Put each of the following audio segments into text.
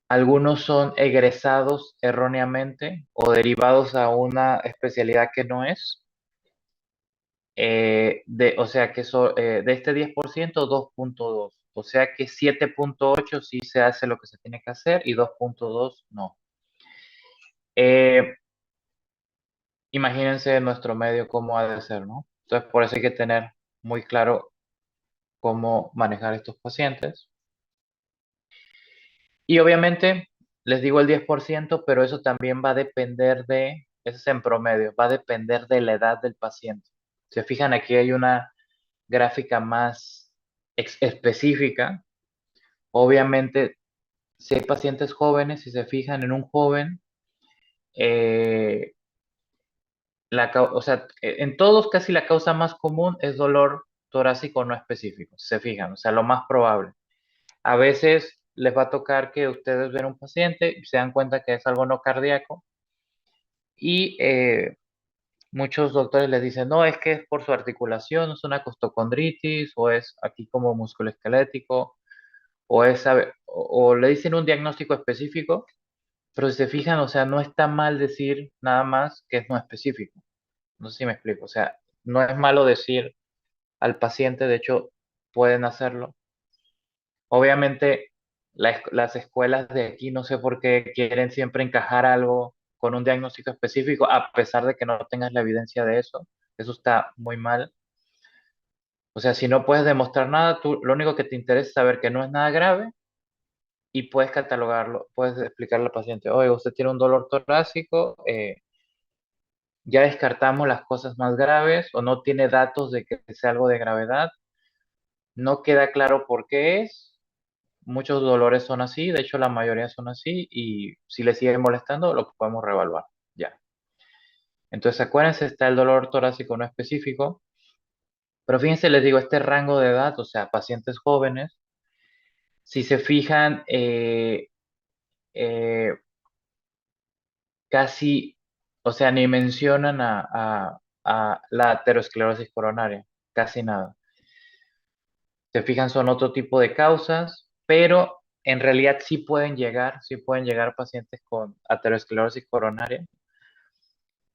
Algunos son egresados erróneamente o derivados a una especialidad que no es. O sea que de este 10%, 2.2. O sea que 7.8 sí se hace lo que se tiene que hacer y 2.2 no. Eh, Imagínense nuestro medio cómo ha de ser, ¿no? Entonces, por eso hay que tener muy claro cómo manejar estos pacientes. Y obviamente, les digo el 10%, pero eso también va a depender eso es en promedio, va a depender de la edad del paciente. Se fijan, aquí hay una gráfica más específica. Obviamente, si hay pacientes jóvenes, si se fijan en un joven, eh, o sea, en todos casi la causa más común es dolor torácico no específico, si se fijan, o sea, lo más probable. A veces les va a tocar que ustedes ven un paciente y se dan cuenta que es algo no cardíaco y muchos doctores les dicen, no, es que es por su articulación, es una costocondritis o es aquí como musculoesquelético o le dicen un diagnóstico específico, pero si se fijan, o sea, no está mal decir nada más que es no específico. No sé si me explico, o sea, no es malo decir al paciente, de hecho, pueden hacerlo. Obviamente, las escuelas de aquí no sé por qué quieren siempre encajar algo con un diagnóstico específico, a pesar de que no tengas la evidencia de eso. Eso está muy mal. O sea, si no puedes demostrar nada, tú lo único que te interesa es saber que no es nada grave y puedes catalogarlo, puedes explicarle al paciente, oye, usted tiene un dolor torácico, ya descartamos las cosas más graves o no tiene datos de que sea algo de gravedad, no queda claro por qué es. Muchos dolores son así, de hecho la mayoría son así y si le sigue molestando lo podemos reevaluar. Ya. Entonces acuérdense, está el dolor torácico no específico, pero fíjense, les digo, este rango de edad, o sea, pacientes jóvenes, si se fijan, eh, casi, o sea, ni mencionan a la aterosclerosis coronaria, casi nada. Se fijan, son otro tipo de causas, pero en realidad sí pueden llegar pacientes con aterosclerosis coronaria,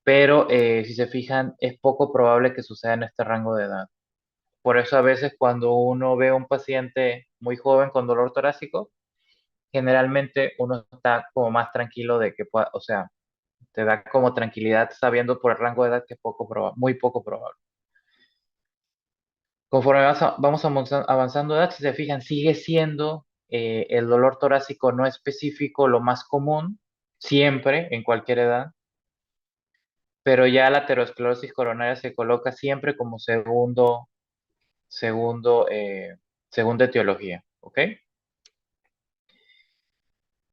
pero si se fijan, es poco probable que suceda en este rango de edad. Por eso a veces cuando uno ve a un paciente muy joven con dolor torácico, generalmente uno está como más tranquilo de que pueda, o sea, te da como tranquilidad sabiendo por el rango de edad que es poco probable, muy poco probable. Conforme vamos avanzando de edad, si se fijan, sigue siendo el dolor torácico no específico lo más común, siempre, en cualquier edad, pero ya la aterosclerosis coronaria se coloca siempre como segundo, segunda etiología, ¿ok?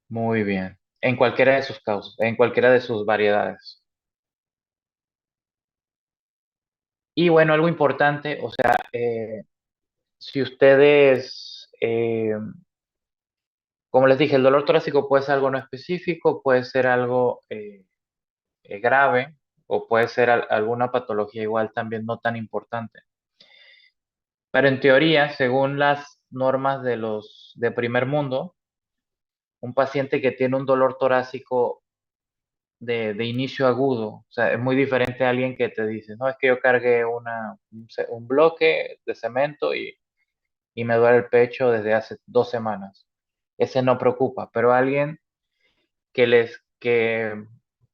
Muy bien. En cualquiera de sus causas, en cualquiera de sus variedades. Y bueno, algo importante, o sea, si ustedes, como les dije, el dolor torácico puede ser algo no específico, puede ser algo grave o puede ser alguna patología igual también no tan importante. Pero en teoría, según las normas de los de primer mundo, un paciente que tiene un dolor torácico de inicio agudo, o sea, es muy diferente a alguien que te dice, no, es que yo cargué un bloque de cemento y me duele el pecho desde hace 2 semanas. Ese no preocupa, pero alguien que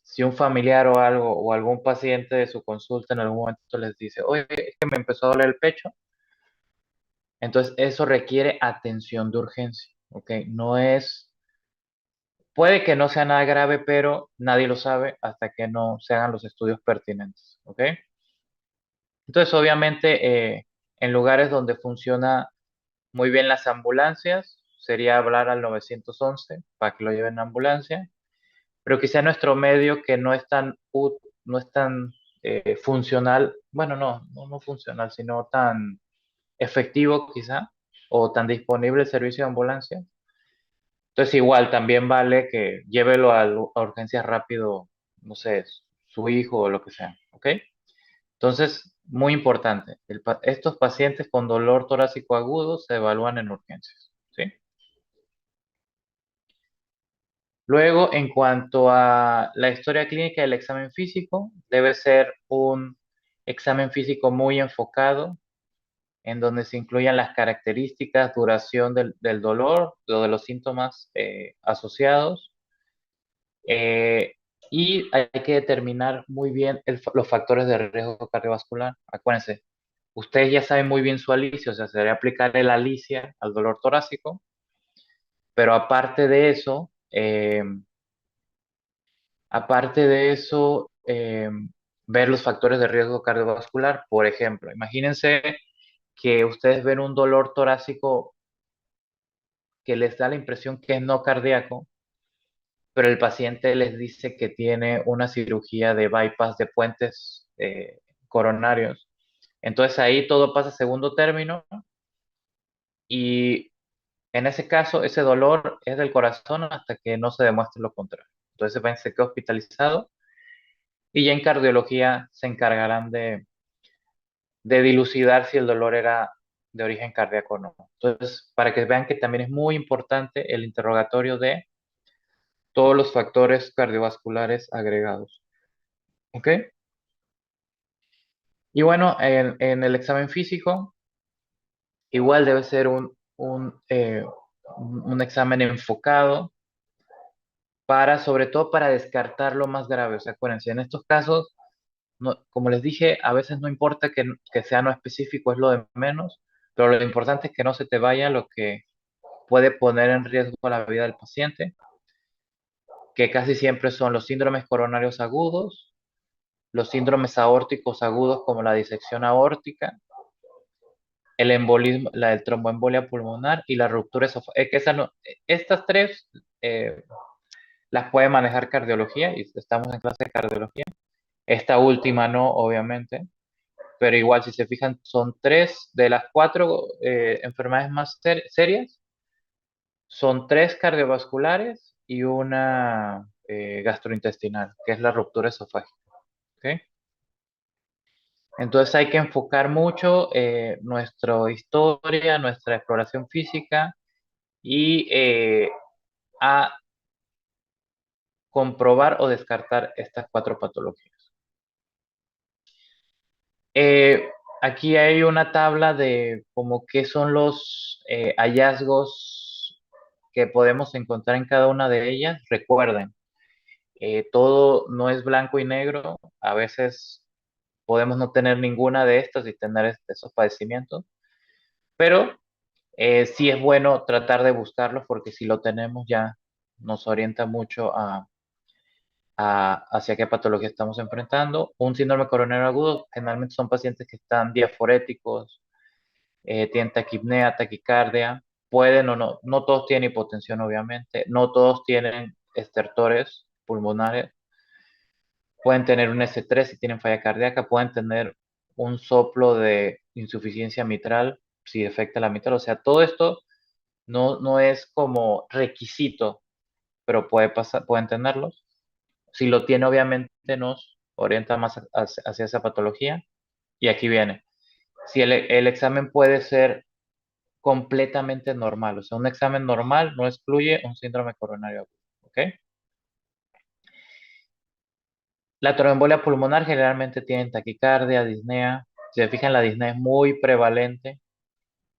si un familiar o algo, o algún paciente de su consulta en algún momento les dice, oye, es que me empezó a doler el pecho, entonces eso requiere atención de urgencia, ¿ok? No es, puede que no sea nada grave, pero nadie lo sabe hasta que no se hagan los estudios pertinentes, ¿ok? Entonces, obviamente, en lugares donde funciona muy bien las ambulancias, sería hablar al 911 para que lo lleven en ambulancia, pero quizá nuestro medio que no es tan funcional, bueno, no funcional, sino tan efectivo quizá, o tan disponible el servicio de ambulancia. Entonces igual también vale que llévelo a urgencias rápido, no sé, su hijo o lo que sea, ¿ok? Entonces, muy importante, estos pacientes con dolor torácico agudo se evalúan en urgencias, ¿sí? Luego, en cuanto a la historia clínica del examen físico, debe ser un examen físico muy enfocado, en donde se incluyan las características, duración del dolor, o de los síntomas asociados, eh, y hay que determinar muy bien los factores de riesgo cardiovascular. Acuérdense, ustedes ya saben muy bien su alicia, o sea, se debe aplicar el alicia al dolor torácico, pero aparte de eso, ver los factores de riesgo cardiovascular. Por ejemplo, imagínense que ustedes ven un dolor torácico que les da la impresión que es no cardíaco, pero el paciente les dice que tiene una cirugía de bypass de puentes coronarios. Entonces ahí todo pasa a segundo término y en ese caso ese dolor es del corazón hasta que no se demuestre lo contrario. Entonces se queda hospitalizado y ya en cardiología se encargarán de dilucidar si el dolor era de origen cardíaco o no. Entonces, para que vean que también es muy importante el interrogatorio de todos los factores cardiovasculares agregados. ¿Ok? Y bueno, en el examen físico, igual debe ser un examen enfocado para, sobre todo, para descartar lo más grave. O sea, acuérdense, en estos casos, como les dije, a veces no importa que sea no específico, es lo de menos, pero lo importante es que no se te vaya lo que puede poner en riesgo la vida del paciente, que casi siempre son los síndromes coronarios agudos, los síndromes aórticos agudos como la disección aórtica, el embolismo, el tromboembolia pulmonar y la ruptura esofágica. Estas tres eh, las puede manejar cardiología y estamos en clase de cardiología. Esta última no, obviamente, pero igual si se fijan son tres de las cuatro enfermedades más serias, son tres cardiovasculares y una gastrointestinal, que es la ruptura esofágica. ¿Ok? Entonces hay que enfocar mucho nuestra historia, nuestra exploración física y a comprobar o descartar estas cuatro patologías. Eh, Aquí hay una tabla de como qué son los hallazgos que podemos encontrar en cada una de ellas. Recuerden, todo no es blanco y negro. A veces podemos no tener ninguna de estas y tener esos padecimientos, pero sí es bueno tratar de buscarlos porque si lo tenemos ya nos orienta mucho hacia qué patología estamos enfrentando. Un síndrome coronario agudo generalmente son pacientes que están diaforéticos, tienen taquipnea, taquicardia, pueden o no, no todos tienen hipotensión obviamente, no todos tienen estertores pulmonares, pueden tener un S3 si tienen falla cardíaca, pueden tener un soplo de insuficiencia mitral si afecta la mitral, o sea, todo esto no es como requisito, pero puede pasar, pueden tenerlos. Si lo tiene, obviamente nos orienta más hacia esa patología. Y aquí viene. Si el examen puede ser completamente normal, o sea, un examen normal no excluye un síndrome coronario agudo. ¿Ok? La tromboembolia pulmonar generalmente tiene taquicardia, disnea. Si se fijan, la disnea es muy prevalente.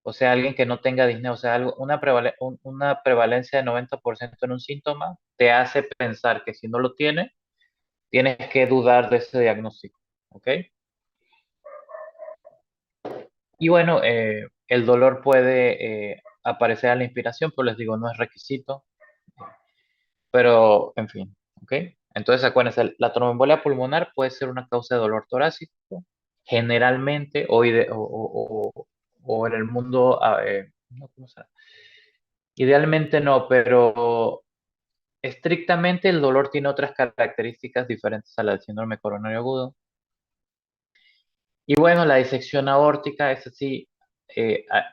O sea, alguien que no tenga disnea, o sea, una prevalencia de 90% en un síntoma, te hace pensar que si no lo tiene, tienes que dudar de ese diagnóstico. ¿Ok? Y bueno, el dolor puede aparecer a la inspiración, pero les digo, no es requisito, pero en fin, ¿ok? Entonces, acuérdense, la tromboembolia pulmonar puede ser una causa de dolor torácico, generalmente, o en el mundo, no, ¿cómo se llama? Idealmente no, pero estrictamente el dolor tiene otras características diferentes a la del síndrome coronario agudo. Y bueno, la disección aórtica, esa sí,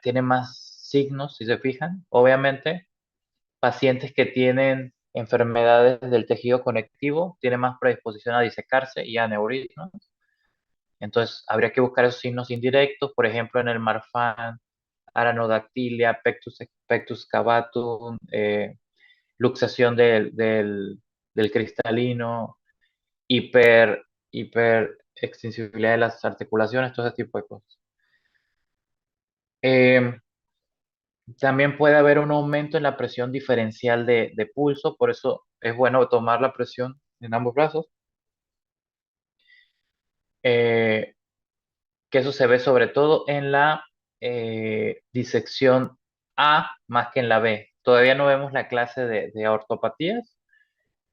tiene más signos, si se fijan. Obviamente, pacientes que tienen enfermedades del tejido conectivo tienen más predisposición a disecarse y a aneurismas. Entonces, habría que buscar esos signos indirectos, por ejemplo, en el Marfan, Aranodactilia, Pectus cavatum, luxación del cristalino, hiper extensibilidad de las articulaciones, todo ese tipo de cosas. Eh, También puede haber un aumento en la presión diferencial de pulso, por eso es bueno tomar la presión en ambos brazos, eh, que eso se ve sobre todo en la disección A más que en la B. Todavía no vemos la clase de ortopatías,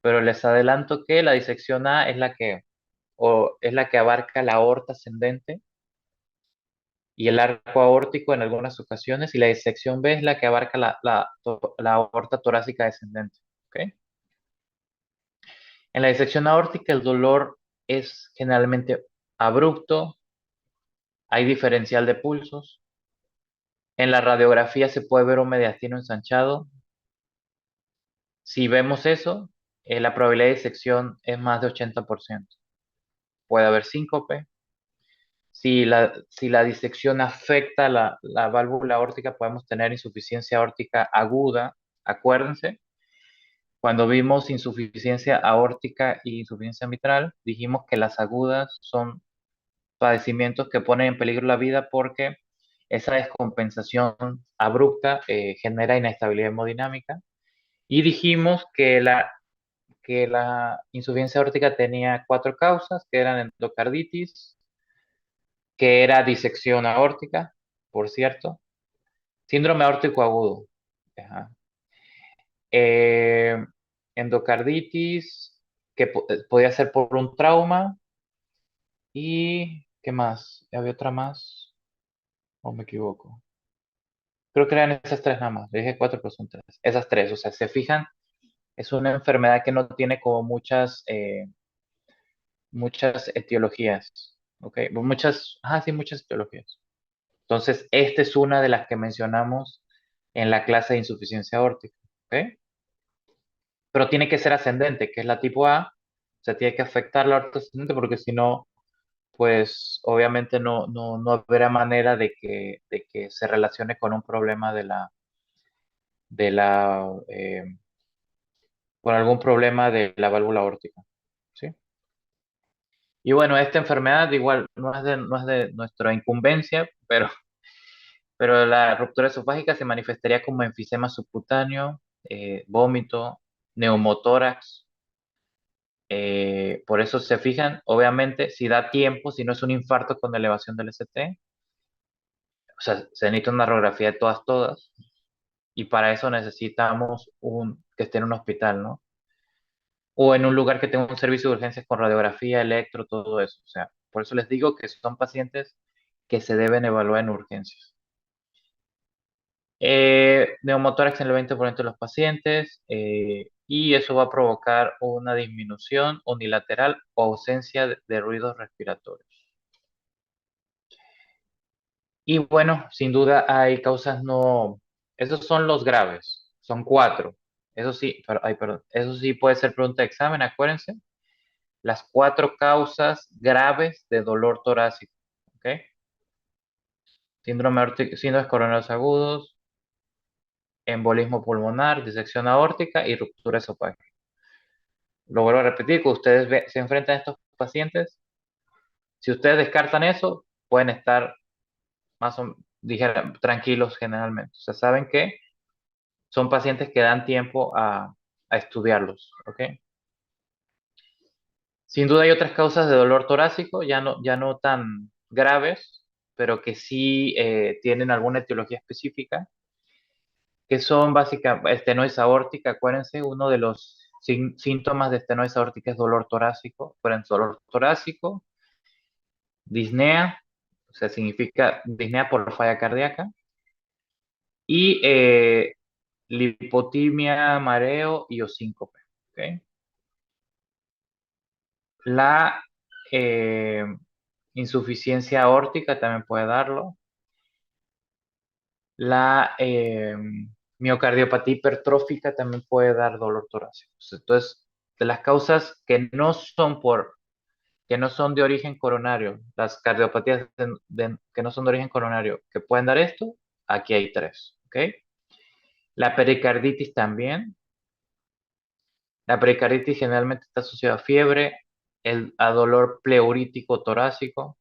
pero les adelanto que la disección A es la que abarca la aorta ascendente y el arco aórtico en algunas ocasiones, y la disección B es la que abarca la aorta torácica descendente. ¿Ok? En la disección aórtica el dolor es generalmente abrupto, hay diferencial de pulsos. En la radiografía se puede ver un mediastino ensanchado. Si vemos eso, la probabilidad de disección es más de 80%. Puede haber síncope. Si la disección afecta la válvula aórtica, podemos tener insuficiencia aórtica aguda. Acuérdense, cuando vimos insuficiencia aórtica y insuficiencia mitral, dijimos que las agudas son padecimientos que ponen en peligro la vida porque esa descompensación abrupta genera inestabilidad hemodinámica. Y dijimos que la insuficiencia aórtica tenía cuatro causas, que eran endocarditis, que era disección aórtica, por cierto, síndrome aórtico agudo, ajá, eh, endocarditis, que podía ser por un trauma, y ¿qué más? ¿Había otra más? ¿O me equivoco? Creo que eran esas tres nada más. Le dije cuatro, pero son tres. Esas tres, o sea, se fijan, es una enfermedad que no tiene como muchas etiologías. ¿Ok? Sí, muchas etiologías. Entonces, esta es una de las que mencionamos en la clase de insuficiencia aórtica. ¿Ok? Pero tiene que ser ascendente, que es la tipo A. O sea, tiene que afectar la aorta ascendente porque si no, pues obviamente no habrá manera de que se relacione con un problema con algún problema de la válvula aórtica. ¿Sí? Y bueno, esta enfermedad igual no es de nuestra incumbencia, pero la ruptura esofágica se manifestaría como enfisema subcutáneo, vómito, neumotórax. Por eso se fijan, obviamente, si da tiempo, si no es un infarto con elevación del ST, o sea, se necesita una radiografía de todas, y para eso necesitamos que esté en un hospital, ¿no? O en un lugar que tenga un servicio de urgencias con radiografía, electro, todo eso. O sea, por eso les digo que son pacientes que se deben evaluar en urgencias. Neumotórax en el 20% de los pacientes, y eso va a provocar una disminución unilateral o ausencia de ruidos respiratorios. Y bueno, sin duda hay causas no, esos son los graves, son cuatro. Eso sí, perdón, eso sí puede ser pregunta de examen, acuérdense. Las cuatro causas graves de dolor torácico. ¿Ok? Síndromes coronarios agudos, embolismo pulmonar, disección aórtica y ruptura esofágica. Lo vuelvo a repetir, que ustedes se enfrentan a estos pacientes. Si ustedes descartan eso, pueden estar más o tranquilos generalmente. O sea, saben que son pacientes que dan tiempo a estudiarlos. ¿Ok? Sin duda hay otras causas de dolor torácico, ya no tan graves, pero que sí tienen alguna etiología específica, que son básicamente estenosis aórtica. Acuérdense, uno de los síntomas de estenosis aórtica es dolor torácico. Acuérdense, dolor torácico, disnea, o sea, significa disnea por falla cardíaca, y lipotimia, mareo y o síncope. ¿Ok? La eh, insuficiencia aórtica también puede darlo. La miocardiopatía hipertrófica también puede dar dolor torácico. Entonces, de las causas que no son de origen coronario, las cardiopatías que no son de origen coronario, que pueden dar esto, aquí hay tres. ¿Ok? La pericarditis también. La pericarditis generalmente está asociada a fiebre, a dolor pleurítico torácico.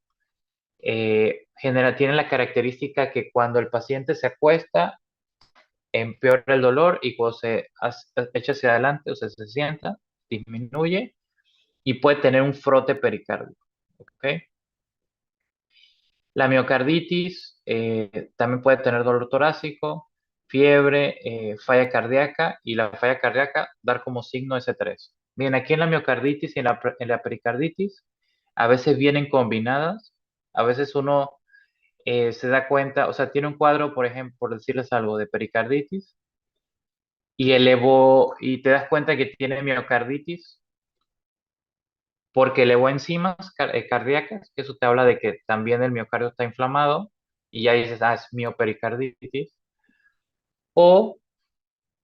Tiene la característica que cuando el paciente se acuesta, empeora el dolor y cuando echa hacia adelante, o sea, se sienta, disminuye y puede tener un frote pericárdico. ¿Ok? La miocarditis también puede tener dolor torácico, fiebre, falla cardíaca y la falla cardíaca dar como signo S3. Bien, aquí en la miocarditis y en la pericarditis a veces vienen combinadas, a veces uno se da cuenta, o sea, tiene un cuadro, por ejemplo, por decirles algo, de pericarditis y te das cuenta que tiene miocarditis porque elevó enzimas cardíacas, que eso te habla de que también el miocardio está inflamado y ya dices, es miopericarditis. O,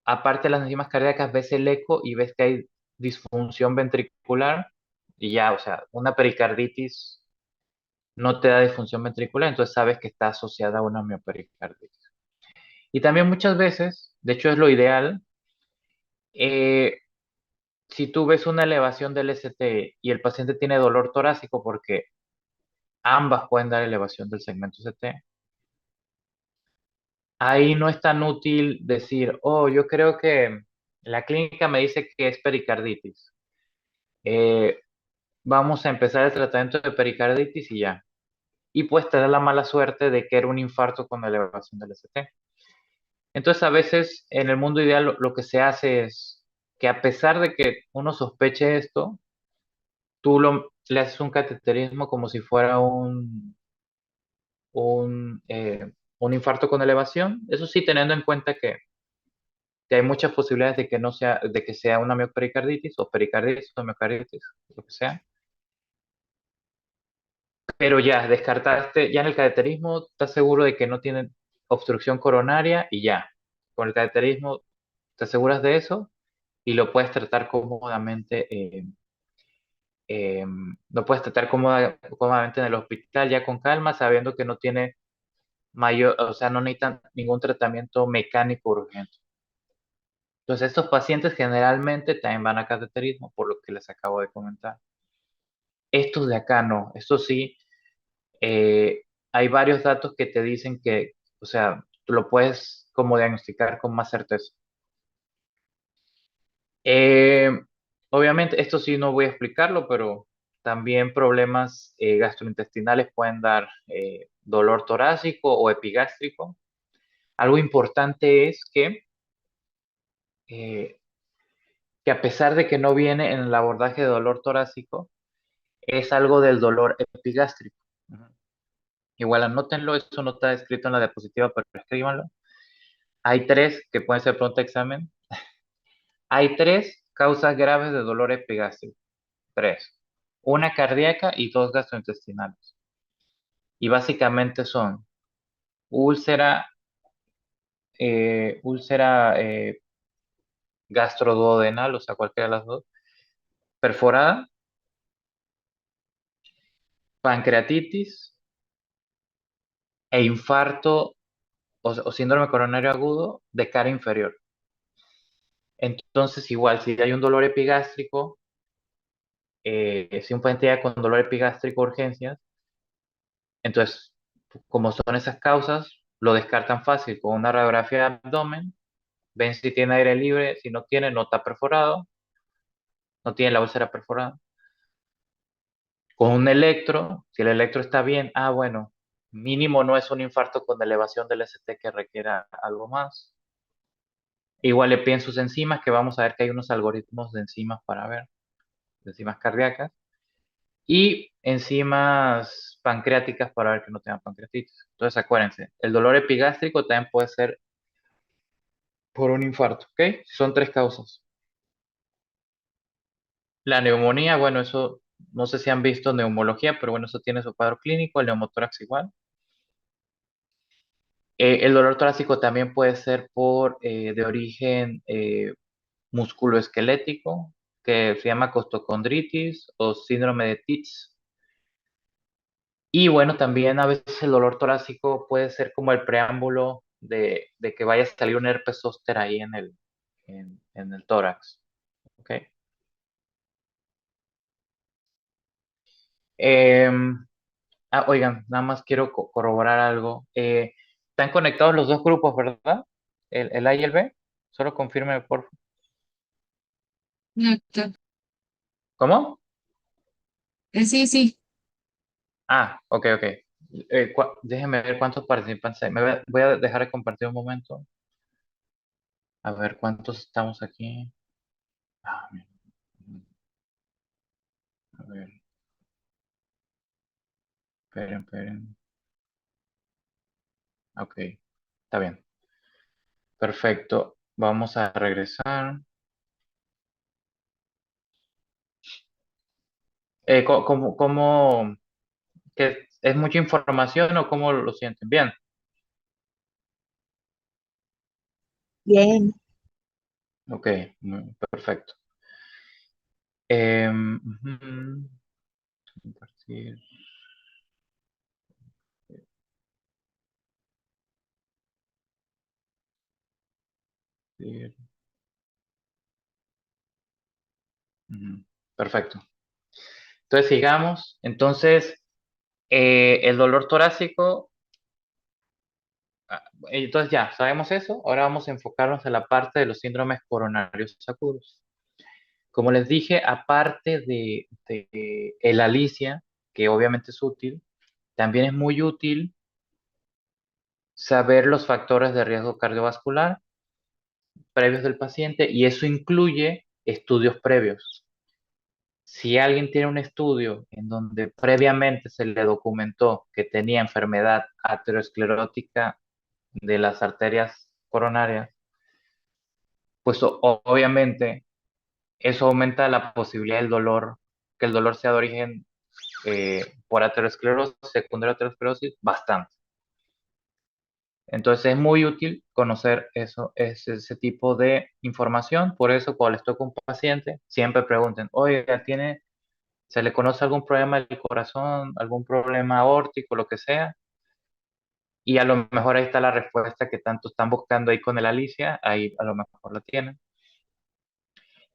aparte de las enzimas cardíacas, ves el eco y ves que hay disfunción ventricular y ya, o sea, una pericarditis no te da disfunción ventricular, entonces sabes que está asociada a una miopericarditis. Y también muchas veces, de hecho es lo ideal, eh, si tú ves una elevación del ST y el paciente tiene dolor torácico porque ambas pueden dar elevación del segmento ST, ahí no es tan útil decir, oh, yo creo que la clínica me dice que es pericarditis. Eh, Vamos a empezar el tratamiento de pericarditis y ya. Y puedes tener la mala suerte de que era un infarto con elevación del ST. Entonces, a veces en el mundo ideal lo que se hace es que a pesar de que uno sospeche esto, le haces un cateterismo como si fuera un, eh, un infarto con elevación. Eso sí, teniendo en cuenta que hay muchas posibilidades de que sea una miopericarditis o pericarditis o miocarditis, lo que sea. Pero ya, descartaste, ya en el cateterismo, estás seguro de que no tienen obstrucción coronaria y ya. Con el cateterismo te aseguras de eso y lo puedes tratar cómodamente, cómodamente en el hospital, ya con calma, sabiendo que no tiene mayor, o sea, no necesitan ningún tratamiento mecánico urgente. Entonces, estos pacientes generalmente también van a cateterismo, por lo que les acabo de comentar. Estos de acá no, estos sí, eh, hay varios datos que te dicen que, o sea, tú lo puedes como diagnosticar con más certeza. Eh, Obviamente, esto sí no voy a explicarlo, pero también problemas gastrointestinales pueden dar dolor torácico o epigástrico. Algo importante es eh, que a pesar de que no viene en el abordaje de dolor torácico, es algo del dolor epigástrico. Ujú. Igual anótenlo, eso no está escrito en la diapositiva, pero escríbanlo. Hay tres que pueden ser pronto examen. Hay tres causas graves de dolor epigástrico. Tres. Una cardíaca y dos gastrointestinales. Y básicamente son úlcera, úlcera gastroduodenal, o sea, cualquiera de las dos, perforada, pancreatitis e infarto o síndrome coronario agudo de cara inferior. Entonces, igual, si hay un dolor epigástrico, si un paciente llega con dolor epigástrico urgencias, entonces, como son esas causas, lo descartan fácil con una radiografía de abdomen, ven si tiene aire libre, si no tiene, no está perforado, no tiene la úlcera perforada. Con un electro, si el electro está bien, bueno, mínimo no es un infarto con elevación del ST que requiera algo más. Igual le piden sus enzimas, que vamos a ver que hay unos algoritmos de enzimas para ver, de enzimas cardíacas, y enzimas pancreáticas para ver que no tengan pancreatitis. Entonces acuérdense, el dolor epigástrico también puede ser por un infarto, ¿ok? Son tres causas. La neumonía, bueno, eso no sé si han visto neumología, pero bueno, eso tiene su cuadro clínico, el neumotórax igual. El dolor torácico también puede ser de origen musculoesquelético, que se llama costocondritis o síndrome de Tietz. Y bueno, también a veces el dolor torácico puede ser como el preámbulo de que vaya a salir un herpes zóster ahí en el tórax. ¿Ok? Em, Oigan, nada más quiero corroborar algo. Están conectados los dos grupos, ¿verdad? El A y el B. Solo confirme, por favor. Exacto. ¿Cómo? Sí, sí. Ok, ok. Déjenme ver cuántos participantes hay. Voy a dejar de compartir un momento. A ver cuántos estamos aquí. Mira, a ver, esperen, esperen. Ok, está bien. Perfecto. Vamos a regresar. Que es mucha información o cómo lo sienten? Bien. Bien. Ok, perfecto. Ujú, compartir, compartir, ujú, perfecto. Entonces sigamos. Entonces, el dolor torácico, entonces ya sabemos eso. Ahora vamos a enfocarnos en la parte de los síndromes coronarios agudos. Como les dije, aparte de el Alicia, que obviamente es útil, también es muy útil saber los factores de riesgo cardiovascular previos del paciente y eso incluye estudios previos. Si alguien tiene un estudio en donde previamente se le documentó que tenía enfermedad aterosclerótica de las arterias coronarias, pues obviamente eso aumenta la posibilidad del dolor, que el dolor sea de origen por aterosclerosis, secundaria aterosclerosis, bastante. Entonces es muy útil conocer eso, ese tipo de información. Por eso cuando les toca un paciente, siempre pregunten, oiga, ¿se le conoce algún problema del corazón, algún problema aórtico, lo que sea? Y a lo mejor ahí está la respuesta que tanto están buscando ahí con el Alicia, ahí a lo mejor la tienen.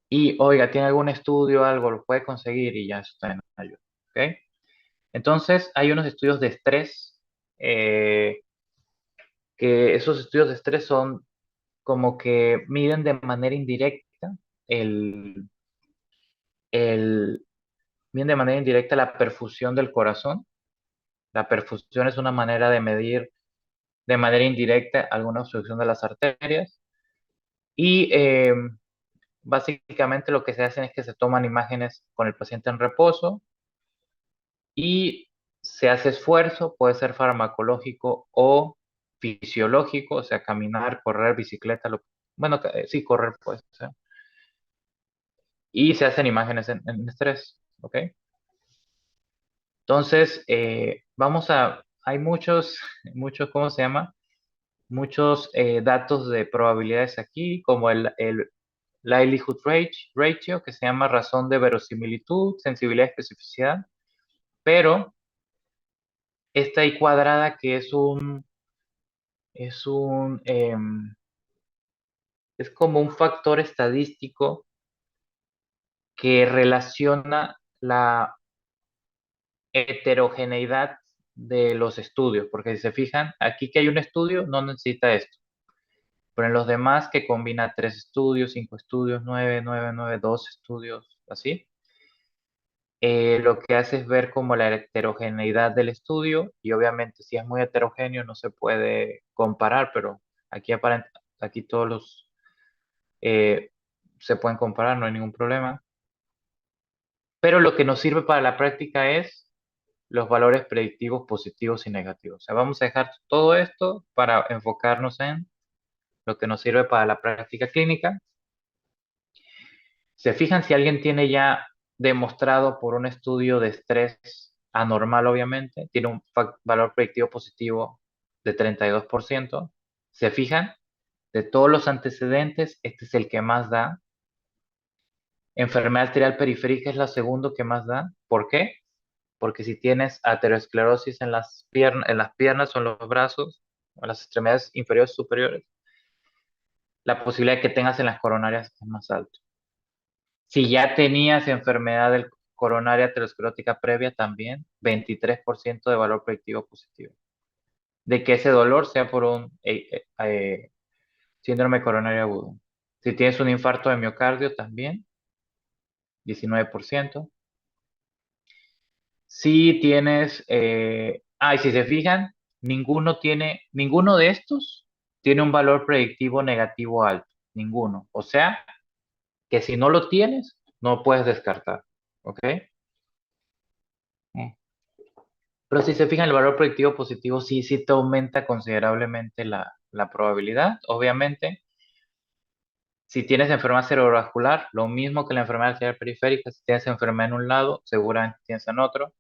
Y oiga, ¿tiene algún estudio, algo, lo puede conseguir? Y ya eso también ayuda. ¿Ok? Entonces, hay unos estudios de estrés, eh, que esos estudios de estrés son como que miden de manera indirecta el, el, miden de manera indirecta la perfusión del corazón. La perfusión es una manera de medir de manera indirecta alguna obstrucción de las arterias. Y básicamente lo que se hacen es que se toman imágenes con el paciente en reposo y se hace esfuerzo, puede ser farmacológico o fisiológico, o sea, caminar, correr, bicicleta, bueno, sí, correr puede ser. Y se hacen imágenes en estrés, ¿ok? Entonces, hay muchos, muchos, ¿cómo se llama? Muchos datos de probabilidades aquí, como el likelihood ratio, que se llama razón de verosimilitud, sensibilidad y especificidad, pero esta y cuadrada que es un, es como un factor estadístico que relaciona la heterogeneidad de los estudios, porque si se fijan, aquí que hay un estudio no necesita esto, pero en los demás que combina 3 estudios, 5 estudios, 9, 9, 9, 2 estudios, así, lo que hace es ver como la heterogeneidad del estudio y obviamente si es muy heterogéneo no se puede comparar, pero aquí todos los eh, se pueden comparar, no hay ningún problema. Pero lo que nos sirve para la práctica es los valores predictivos positivos y negativos. O sea, vamos a dejar todo esto para enfocarnos en lo que nos sirve para la práctica clínica. Se fijan si alguien tiene ya demostrado por un estudio de estrés anormal, obviamente, tiene un valor predictivo positivo de 32%. Se fijan, de todos los antecedentes, este es el que más da. Enfermedad arterial periférica es la segunda que más da. ¿Por qué? Porque si tienes aterosclerosis en las piernas o en los brazos o en las extremidades inferiores y superiores, la posibilidad de que tengas en las coronarias es más alta. Si ya tenías enfermedad del coronaria aterosclerótica previa también, 23% de valor predictivo positivo. De que ese dolor sea por un síndrome coronario agudo. Si tienes un infarto de miocardio también, 19%. Si tienes, y si se fijan, ninguno de estos tiene un valor predictivo negativo alto, ninguno. O sea, que si no lo tienes, no puedes descartar, ¿ok? Mm. Pero si se fijan, el valor predictivo positivo sí te aumenta considerablemente la probabilidad. Obviamente, si tienes enfermedad cerebrovascular, lo mismo que la enfermedad cerebral periférica, si tienes enfermedad en un lado, seguramente tienes en otro.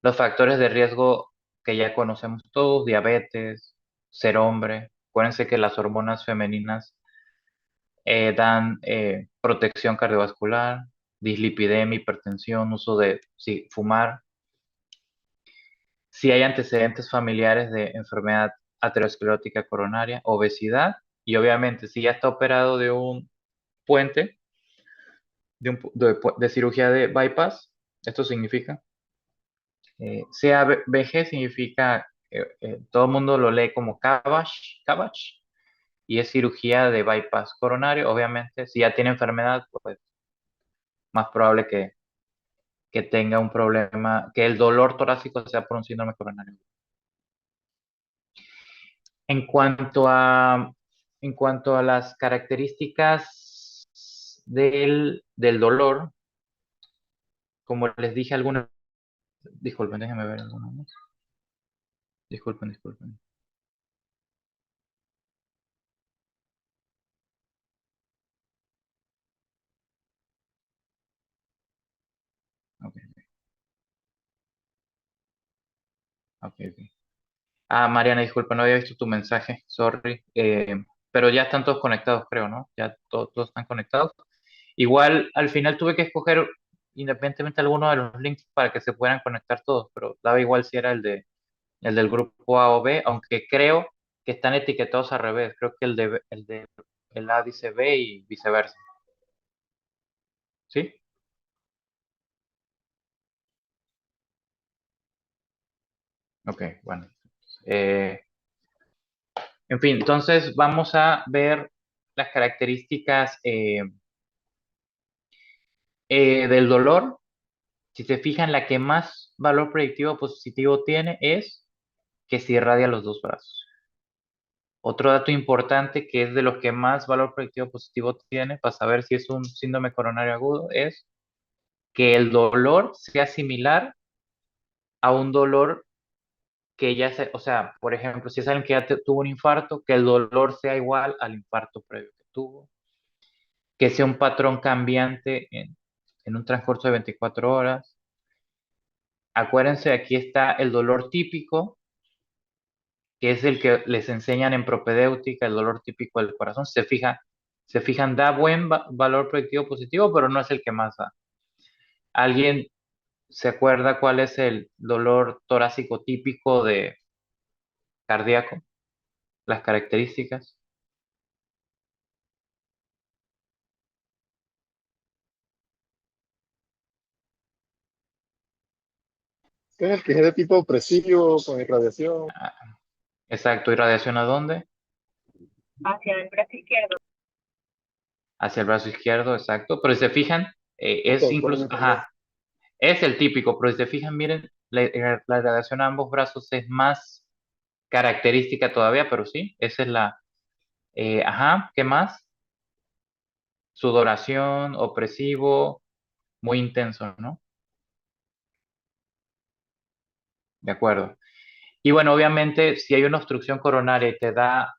Los factores de riesgo que ya conocemos todos, diabetes, ser hombre. Acuérdense que las hormonas femeninas dan protección cardiovascular, dislipidemia, hipertensión, uso de sí, fumar. Si hay antecedentes familiares de enfermedad aterosclerótica coronaria, obesidad y obviamente si ya está operado de un puente, de cirugía de bypass, esto significa CABG significa, todo el mundo lo lee como CABG, y es cirugía de bypass coronario. Obviamente, si ya tiene enfermedad, pues más probable que tenga un problema, que el dolor torácico sea por un síndrome coronario. En cuanto a, en cuanto a las características del dolor, como les dije algunas, disculpen, déjenme ver algunas más. Disculpen. Ok, ok. Mariana, disculpa, no había visto tu mensaje, sorry. Pero ya están todos conectados, creo, ¿no? Ya todos están conectados. Igual, al final tuve que escoger independientemente alguno de los links para que se puedan conectar todos, pero daba igual si era el del grupo A o B, aunque creo que están etiquetados al revés. Creo que el A dice B y viceversa. ¿Sí? Ok, bueno. Eh, en fin, entonces vamos a ver las características del dolor. Si se fijan, la que más valor predictivo positivo tiene es que se irradia los dos brazos. Otro dato importante que es de los que más valor predictivo positivo tiene para saber si es un síndrome coronario agudo es que el dolor sea similar a un dolor que o sea, por ejemplo, si es alguien que ya tuvo un infarto, que el dolor sea igual al infarto previo que tuvo, que sea un patrón cambiante en un transcurso de 24 horas. Acuérdense, aquí está el dolor típico, que es el que les enseñan en propedéutica, el dolor típico del corazón. Se fijan, da buen valor predictivo positivo, pero no es el que más da. ¿Alguien se acuerda cuál es el dolor torácico típico de cardíaco? Las características. Es el que es de tipo opresivo, con irradiación. Ah, exacto, ¿irradiación a dónde? Hacia el brazo izquierdo. Hacia el brazo izquierdo, exacto. Pero si se fijan, es Esto, por incluso, ejemplo, es el típico, pero si se fijan, miren, la irradiación a ambos brazos es más característica todavía, pero sí, esa es ¿qué más? Sudoración, opresivo, muy intenso, ¿no? De acuerdo. Y bueno, obviamente, si hay una obstrucción coronaria y te da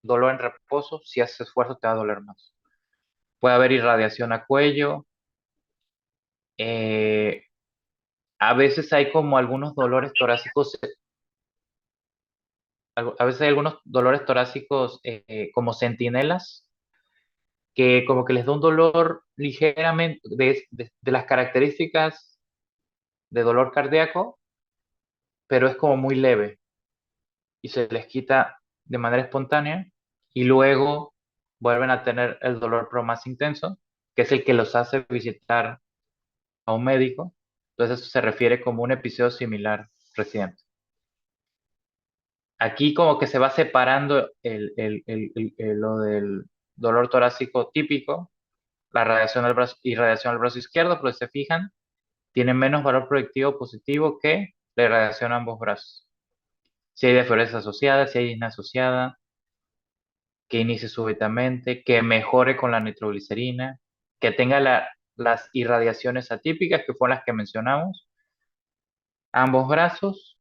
dolor en reposo, si haces esfuerzo te va a doler más. Puede haber irradiación a cuello. eh, a veces hay como algunos dolores torácicos, a veces hay algunos dolores torácicos como centinelas, que como que les da un dolor ligeramente de las características de dolor cardíaco, pero es como muy leve y se les quita de manera espontánea y luego vuelven a tener el dolor pero más intenso, que es el que los hace visitar a un médico. Entonces eso se refiere como un episodio similar reciente. Aquí como que se va separando lo del dolor torácico típico, la radiación al brazo y radiación al brazo izquierdo, pero si se fijan, tiene menos valor predictivo positivo que la irradiación a ambos brazos. Si hay deferencia asociada, si hay disnea asociada, que inicie súbitamente, que mejore con la nitroglicerina, que tenga las irradiaciones atípicas, que fueron las que mencionamos, ambos brazos,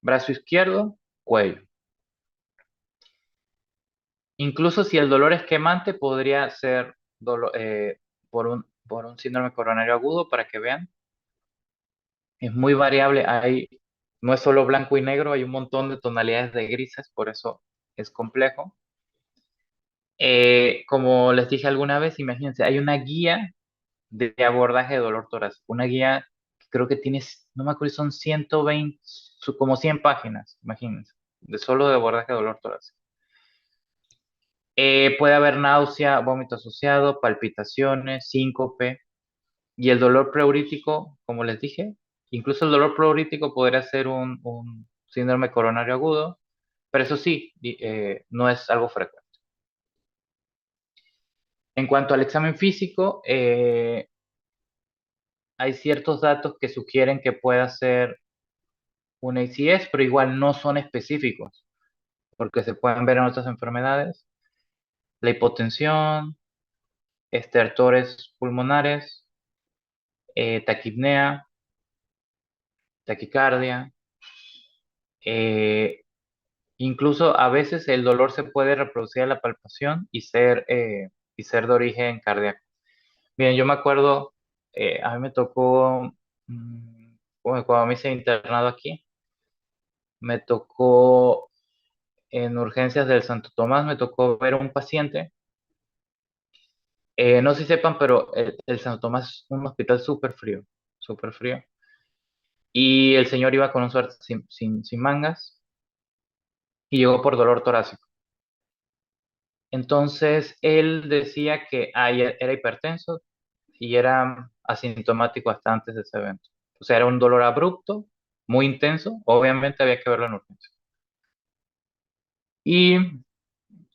brazo izquierdo, cuello. Incluso si el dolor es quemante, podría ser por un síndrome coronario agudo, para que vean. Es muy variable, no es solo blanco y negro, hay un montón de tonalidades de grises, por eso es complejo. Como les dije alguna vez, imagínense, hay una guía de abordaje de dolor torácico, una guía que creo que tiene, no me acuerdo si son 120, como 100 páginas, imagínense, de solo de abordaje de dolor torácico. Puede haber náusea, vómito asociado, palpitaciones, síncope y el dolor pleurítico, como les dije. Incluso el dolor pleurítico podría ser un síndrome coronario agudo, pero eso sí, no es algo frecuente. En cuanto al examen físico, hay ciertos datos que sugieren que pueda ser un ACS, pero igual no son específicos, porque se pueden ver en otras enfermedades. La hipotensión, estertores pulmonares, taquipnea, taquicardia. eh, Incluso a veces el dolor se puede reproducir a la palpación y ser de origen cardíaco. Bien, yo me acuerdo, a mí me tocó, cuando me hice internado aquí, me tocó en urgencias del Santo Tomás, me tocó ver a un paciente. No sé si sepan, pero el Santo Tomás es un hospital súper frío, súper frío. Y el señor iba con un suéter sin mangas y llegó por dolor torácico. Entonces él decía que era hipertenso y era asintomático hasta antes de ese evento. O sea, era un dolor abrupto, muy intenso. Obviamente había que verlo en urgencia. Y,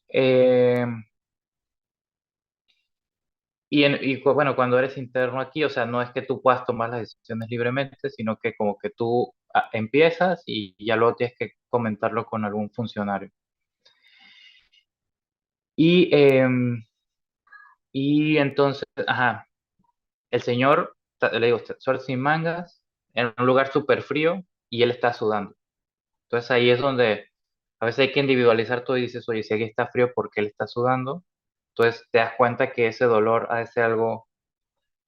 eh, bueno, cuando eres interno aquí, o sea, no es que tú puedas tomar las decisiones libremente, sino que como que tú empiezas y ya luego tienes que comentarlo con algún funcionario. Y, entonces, ajá, el señor, le digo, suerte sin mangas, en un lugar súper frío y él está sudando. Entonces ahí es donde a veces hay que individualizar todo y dices, oye, si aquí está frío, ¿por qué él está sudando? Entonces te das cuenta que ese dolor ha de ser algo,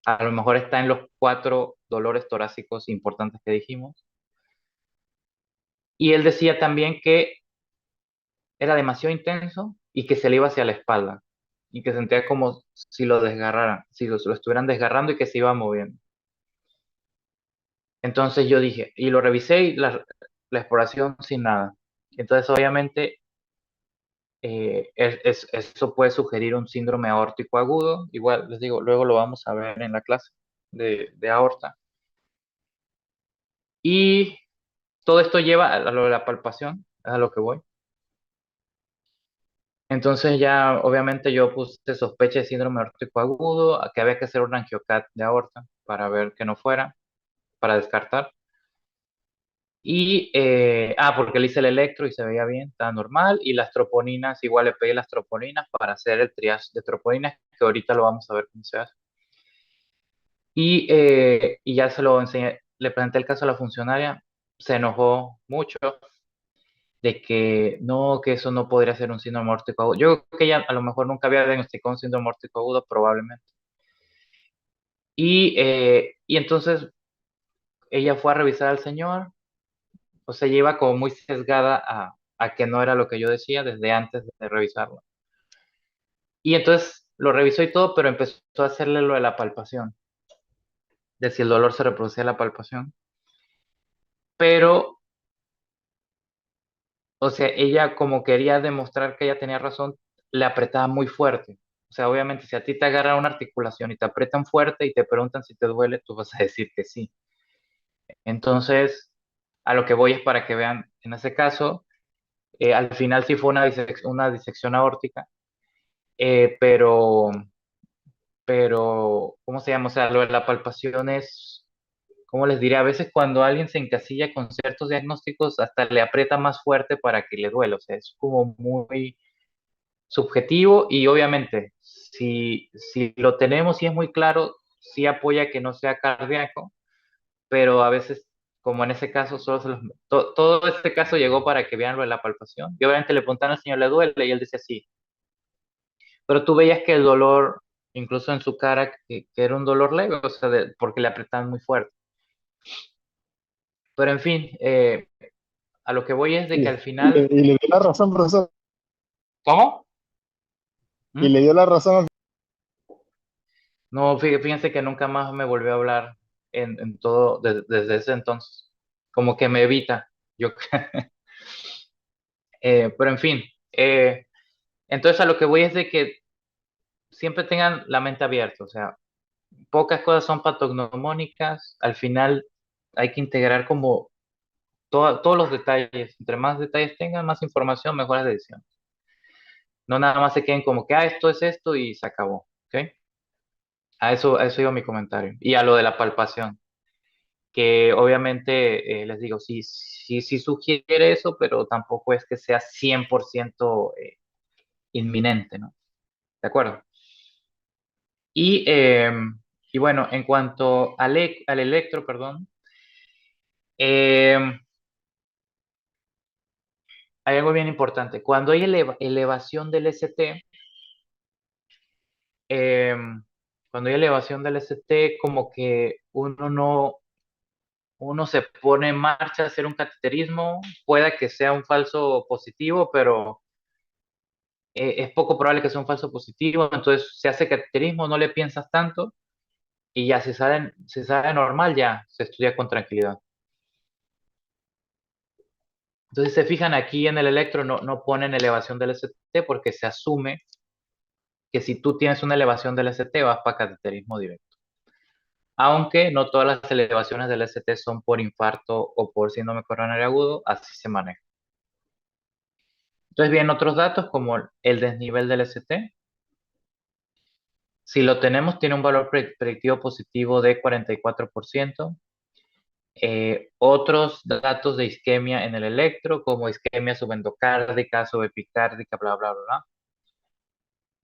a lo mejor está en los 4 dolores torácicos importantes que dijimos. Y él decía también que era demasiado intenso y que se le iba hacia la espalda y que sentía como si lo desgarraran, si lo estuvieran desgarrando y que se iba moviendo. Entonces yo dije, y lo revisé y la exploración sin nada. Entonces obviamente eso puede sugerir un síndrome aórtico agudo. Igual les digo, luego lo vamos a ver en la clase de aorta. Y todo esto lleva a lo de la palpación, a lo que voy. Entonces ya obviamente yo puse sospecha de síndrome aórtico agudo, a que había que hacer un angiocat de aorta para ver que no fuera, para descartar. Porque le hice el electro y se veía bien, estaba normal. Y las troponinas, igual le pedí las troponinas para hacer el triage de troponinas, que ahorita lo vamos a ver cómo se hace. Y ya se lo enseñé, le presenté el caso a la funcionaria, se enojó mucho de que no, que eso no podría ser un síndrome aórtico agudo. Yo creo que ella a lo mejor nunca había diagnosticado un síndrome aórtico agudo, probablemente. Y entonces ella fue a revisar al señor, o sea, ella iba como muy sesgada a que no era lo que yo decía desde antes de revisarlo. Y entonces lo revisó y todo, pero empezó a hacerle lo de la palpación, de si el dolor se reproducía en la palpación. Pero, o sea, ella como quería demostrar que ella tenía razón, le apretaba muy fuerte. O sea, obviamente, si a ti te agarra una articulación y te aprietan fuerte y te preguntan si te duele, tú vas a decir que sí. Entonces, a lo que voy es para que vean, en ese caso, al final sí fue una disección aórtica, pero, ¿cómo se llama? O sea, lo de la palpación es, ¿cómo les diré? A veces cuando alguien se encasilla con ciertos diagnósticos, hasta le aprieta más fuerte para que le duela. O sea, es como muy subjetivo y obviamente, si lo tenemos y es muy claro, sí apoya que no sea cardíaco, pero a veces, como en ese caso, todo este caso llegó para que vean lo de la palpación. Y obviamente le preguntaron al señor, ¿le duele? Y él decía sí. Pero tú veías que el dolor, incluso en su cara, que era un dolor leve, o sea, porque le apretaban muy fuerte. Pero en fin, a lo que voy es de Y, que al final, y le dio la razón, profesor. ¿cómo? Y ¿Mm? le dio la razón. No, fíjense que nunca más me volvió a hablar en todo, desde ese entonces. Como que me evita, yo. Pero en fin, entonces a lo que voy es de que siempre tengan la mente abierta, o sea, pocas cosas son patognomónicas, al final hay que integrar como todos los detalles, entre más detalles tengan, más información, mejores decisiones. No nada más se queden como que, esto es esto y se acabó, ¿ok? A eso iba mi comentario. Y a lo de la palpación, que obviamente, les digo, sí, sí, sí sugiere eso, pero tampoco es que sea 100% inminente, ¿no? ¿De acuerdo? Y, y bueno, en cuanto al electro, perdón, eh, hay algo bien importante. Cuando hay elevación del ST, eh, cuando hay elevación del ST, como que uno se pone en marcha a hacer un cateterismo, pueda que sea un falso positivo, pero es poco probable que sea un falso positivo, entonces se hace cateterismo, no le piensas tanto y ya si sale normal, ya se estudia con tranquilidad. Entonces se fijan aquí en el electro, no ponen elevación del ST porque se asume que si tú tienes una elevación del ST vas para cateterismo directo. Aunque no todas las elevaciones del ST son por infarto o por síndrome coronario agudo, así se maneja. Entonces vienen otros datos como el desnivel del ST. Si lo tenemos, tiene un valor predictivo positivo de 44%. Otros datos de isquemia en el electro, como isquemia subendocárdica, subepicárdica, bla, bla, bla,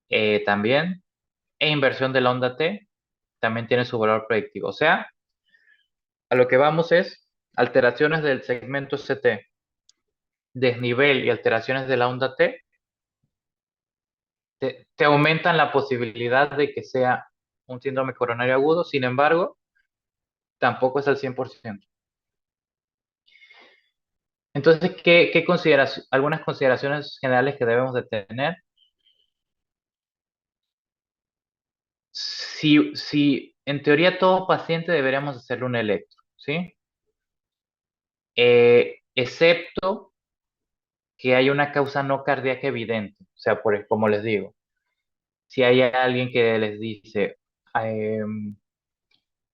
bla. También. E inversión de la onda T también tiene su valor predictivo. O sea, a lo que vamos es alteraciones del segmento ST, desnivel y alteraciones de la onda T, te aumentan la posibilidad de que sea un síndrome coronario agudo. Sin embargo, tampoco es al 100%. Entonces, ¿qué algunas consideraciones generales que debemos de tener? Si en teoría todo paciente deberíamos hacerle un electro, ¿sí? Excepto que hay una causa no cardíaca evidente. O sea, como les digo, si hay alguien que les dice,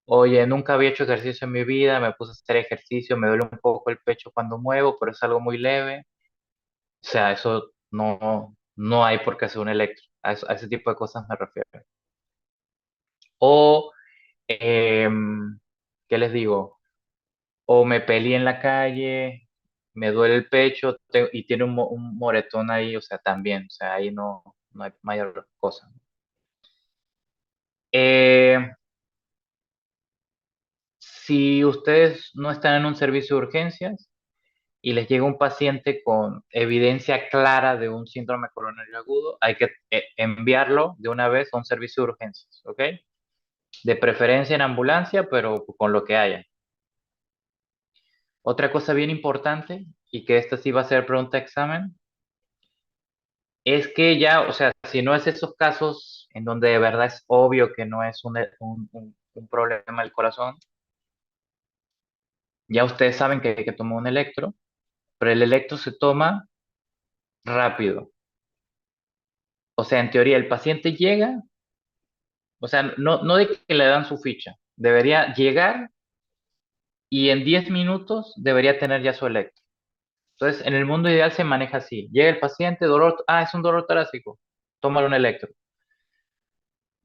oye, nunca había hecho ejercicio en mi vida, me puse a hacer ejercicio, me duele un poco el pecho cuando muevo, pero es algo muy leve. O sea, eso no hay por qué hacer un electro. A ese tipo de cosas me refiero. O, ¿qué les digo? O me peleé en la calle, me duele el pecho y tiene un moretón ahí, o sea, también, o sea, ahí no hay mayor cosa. Eh, si ustedes no están en un servicio de urgencias y les llega un paciente con evidencia clara de un síndrome coronario agudo, hay que enviarlo de una vez a un servicio de urgencias, ¿ok? De preferencia en ambulancia, pero con lo que haya. Otra cosa bien importante, y que esta sí va a ser pregunta de examen, es que ya, o sea, si no es esos casos en donde de verdad es obvio que no es un problema del corazón, ya ustedes saben que hay que tomar un electro, pero el electro se toma rápido. O sea, en teoría, el paciente llega, o sea, no de que le dan su ficha, debería llegar y en 10 minutos debería tener ya su electro. Entonces, en el mundo ideal se maneja así. Llega el paciente, es un dolor torácico, tómale un electro.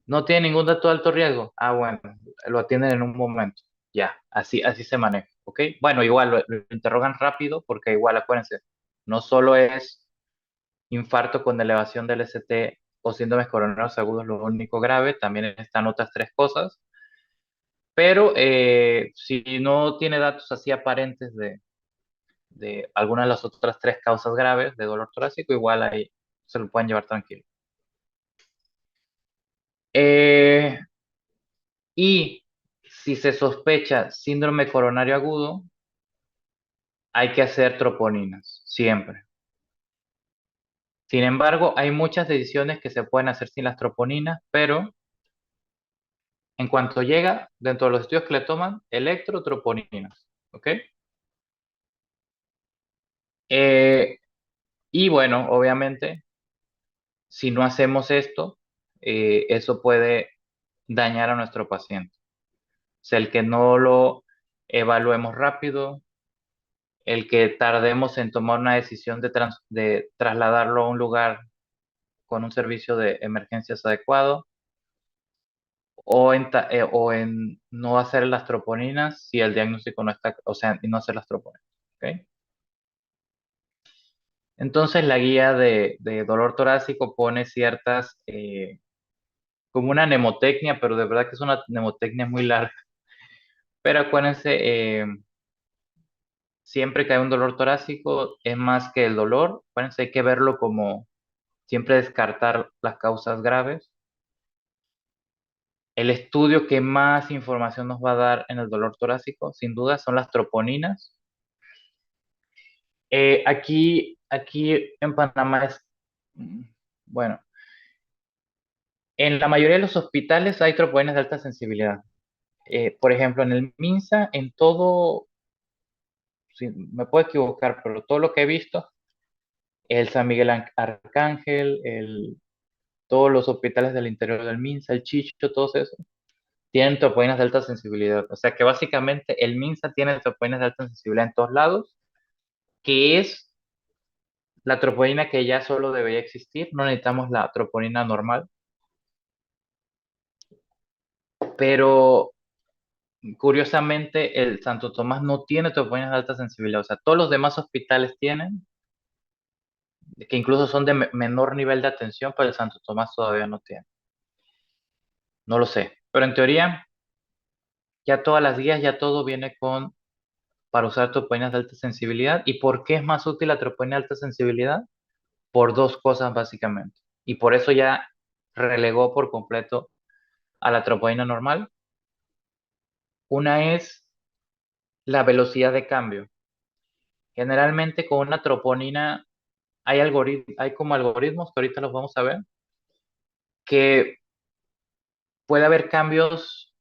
No tiene ningún dato de alto riesgo. Bueno, lo atienden en un momento. Ya, así se maneja, ¿ok? Bueno, igual lo interrogan rápido porque igual, acuérdense, no solo es infarto con elevación del ST o síndromes coronarios agudos lo único grave, también están otras tres cosas, pero si no tiene datos así aparentes de alguna de las otras tres causas graves de dolor torácico, igual ahí se lo pueden llevar tranquilo. Y si se sospecha síndrome coronario agudo, hay que hacer troponinas, siempre. Sin embargo, hay muchas decisiones que se pueden hacer sin las troponinas, pero en cuanto llega, dentro de los estudios que le toman, electrotroponinas, ¿ok? Y bueno, obviamente, si no hacemos esto, eso puede dañar a nuestro paciente. O sea, el que no lo evaluemos rápido, el que tardemos en tomar una decisión de trasladarlo a un lugar con un servicio de emergencias adecuado, o en no hacer las troponinas si el diagnóstico no está, o sea, y no hacer las troponinas, ¿ok? Entonces la guía de dolor torácico pone ciertas, como una mnemotecnia, pero de verdad que es una mnemotecnia muy larga. Pero acuérdense, siempre que hay un dolor torácico, es más que el dolor. Acuérdense, hay que verlo como siempre descartar las causas graves. El estudio que más información nos va a dar en el dolor torácico, sin duda, son las troponinas. Aquí en Panamá bueno, en la mayoría de los hospitales hay troponinas de alta sensibilidad. Por ejemplo, en el MINSA, en todo, sí, me puedo equivocar, pero todo lo que he visto, el San Miguel Arcángel, todos los hospitales del interior del MINSA, el Chicho, todos esos, tienen troponinas de alta sensibilidad. O sea que básicamente el MINSA tiene troponinas de alta sensibilidad en todos lados, que es la troponina que ya solo debería existir, no necesitamos la troponina normal, pero curiosamente el Santo Tomás no tiene troponinas de alta sensibilidad, o sea, todos los demás hospitales tienen, que incluso son de menor nivel de atención, pero el Santo Tomás todavía no tiene. No lo sé, pero en teoría ya todas las guías, ya todo viene para usar troponinas de alta sensibilidad. ¿Y por qué es más útil la troponina de alta sensibilidad? Por dos cosas básicamente. Y por eso ya relegó por completo a la troponina normal. Una es la velocidad de cambio. Generalmente con una troponina hay como algoritmos que ahorita los vamos a ver, que puede haber cambios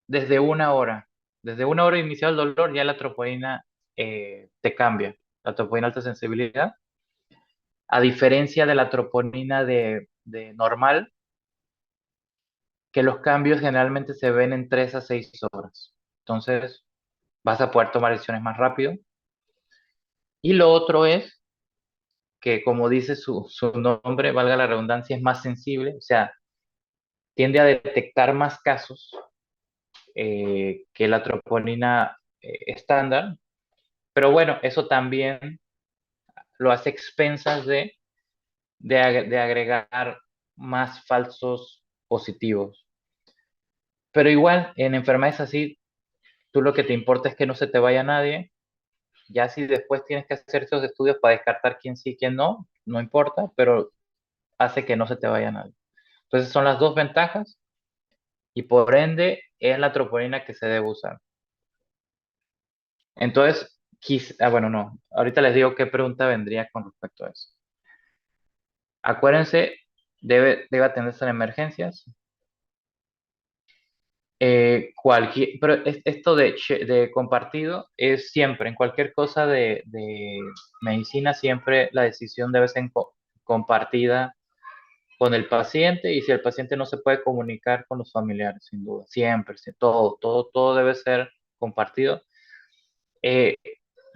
desde una hora. Desde una hora inicial el dolor, ya la troponina te cambia, la troponina alta sensibilidad. A diferencia de la troponina de normal, que los cambios generalmente se ven en 3 a 6 horas. Entonces, vas a poder tomar decisiones más rápido. Y lo otro es que, como dice su nombre, valga la redundancia, es más sensible, o sea, tiende a detectar más casos que la troponina estándar, pero bueno, eso también lo hace expensas de agregar más falsos positivos. Pero igual, en enfermedades así, tú lo que te importa es que no se te vaya nadie. Ya si después tienes que hacer esos estudios para descartar quién sí, quién no, no importa, pero hace que no se te vaya nadie. Entonces son las dos ventajas y por ende es la troponina que se debe usar. Entonces, bueno, no, ahorita les digo qué pregunta vendría con respecto a eso. Acuérdense, debe atenderse en emergencias. Pero esto de compartido es siempre, en cualquier cosa de medicina, siempre la decisión debe ser compartida con el paciente y si el paciente no se puede comunicar con los familiares, sin duda, siempre, sí, todo debe ser compartido. Eh,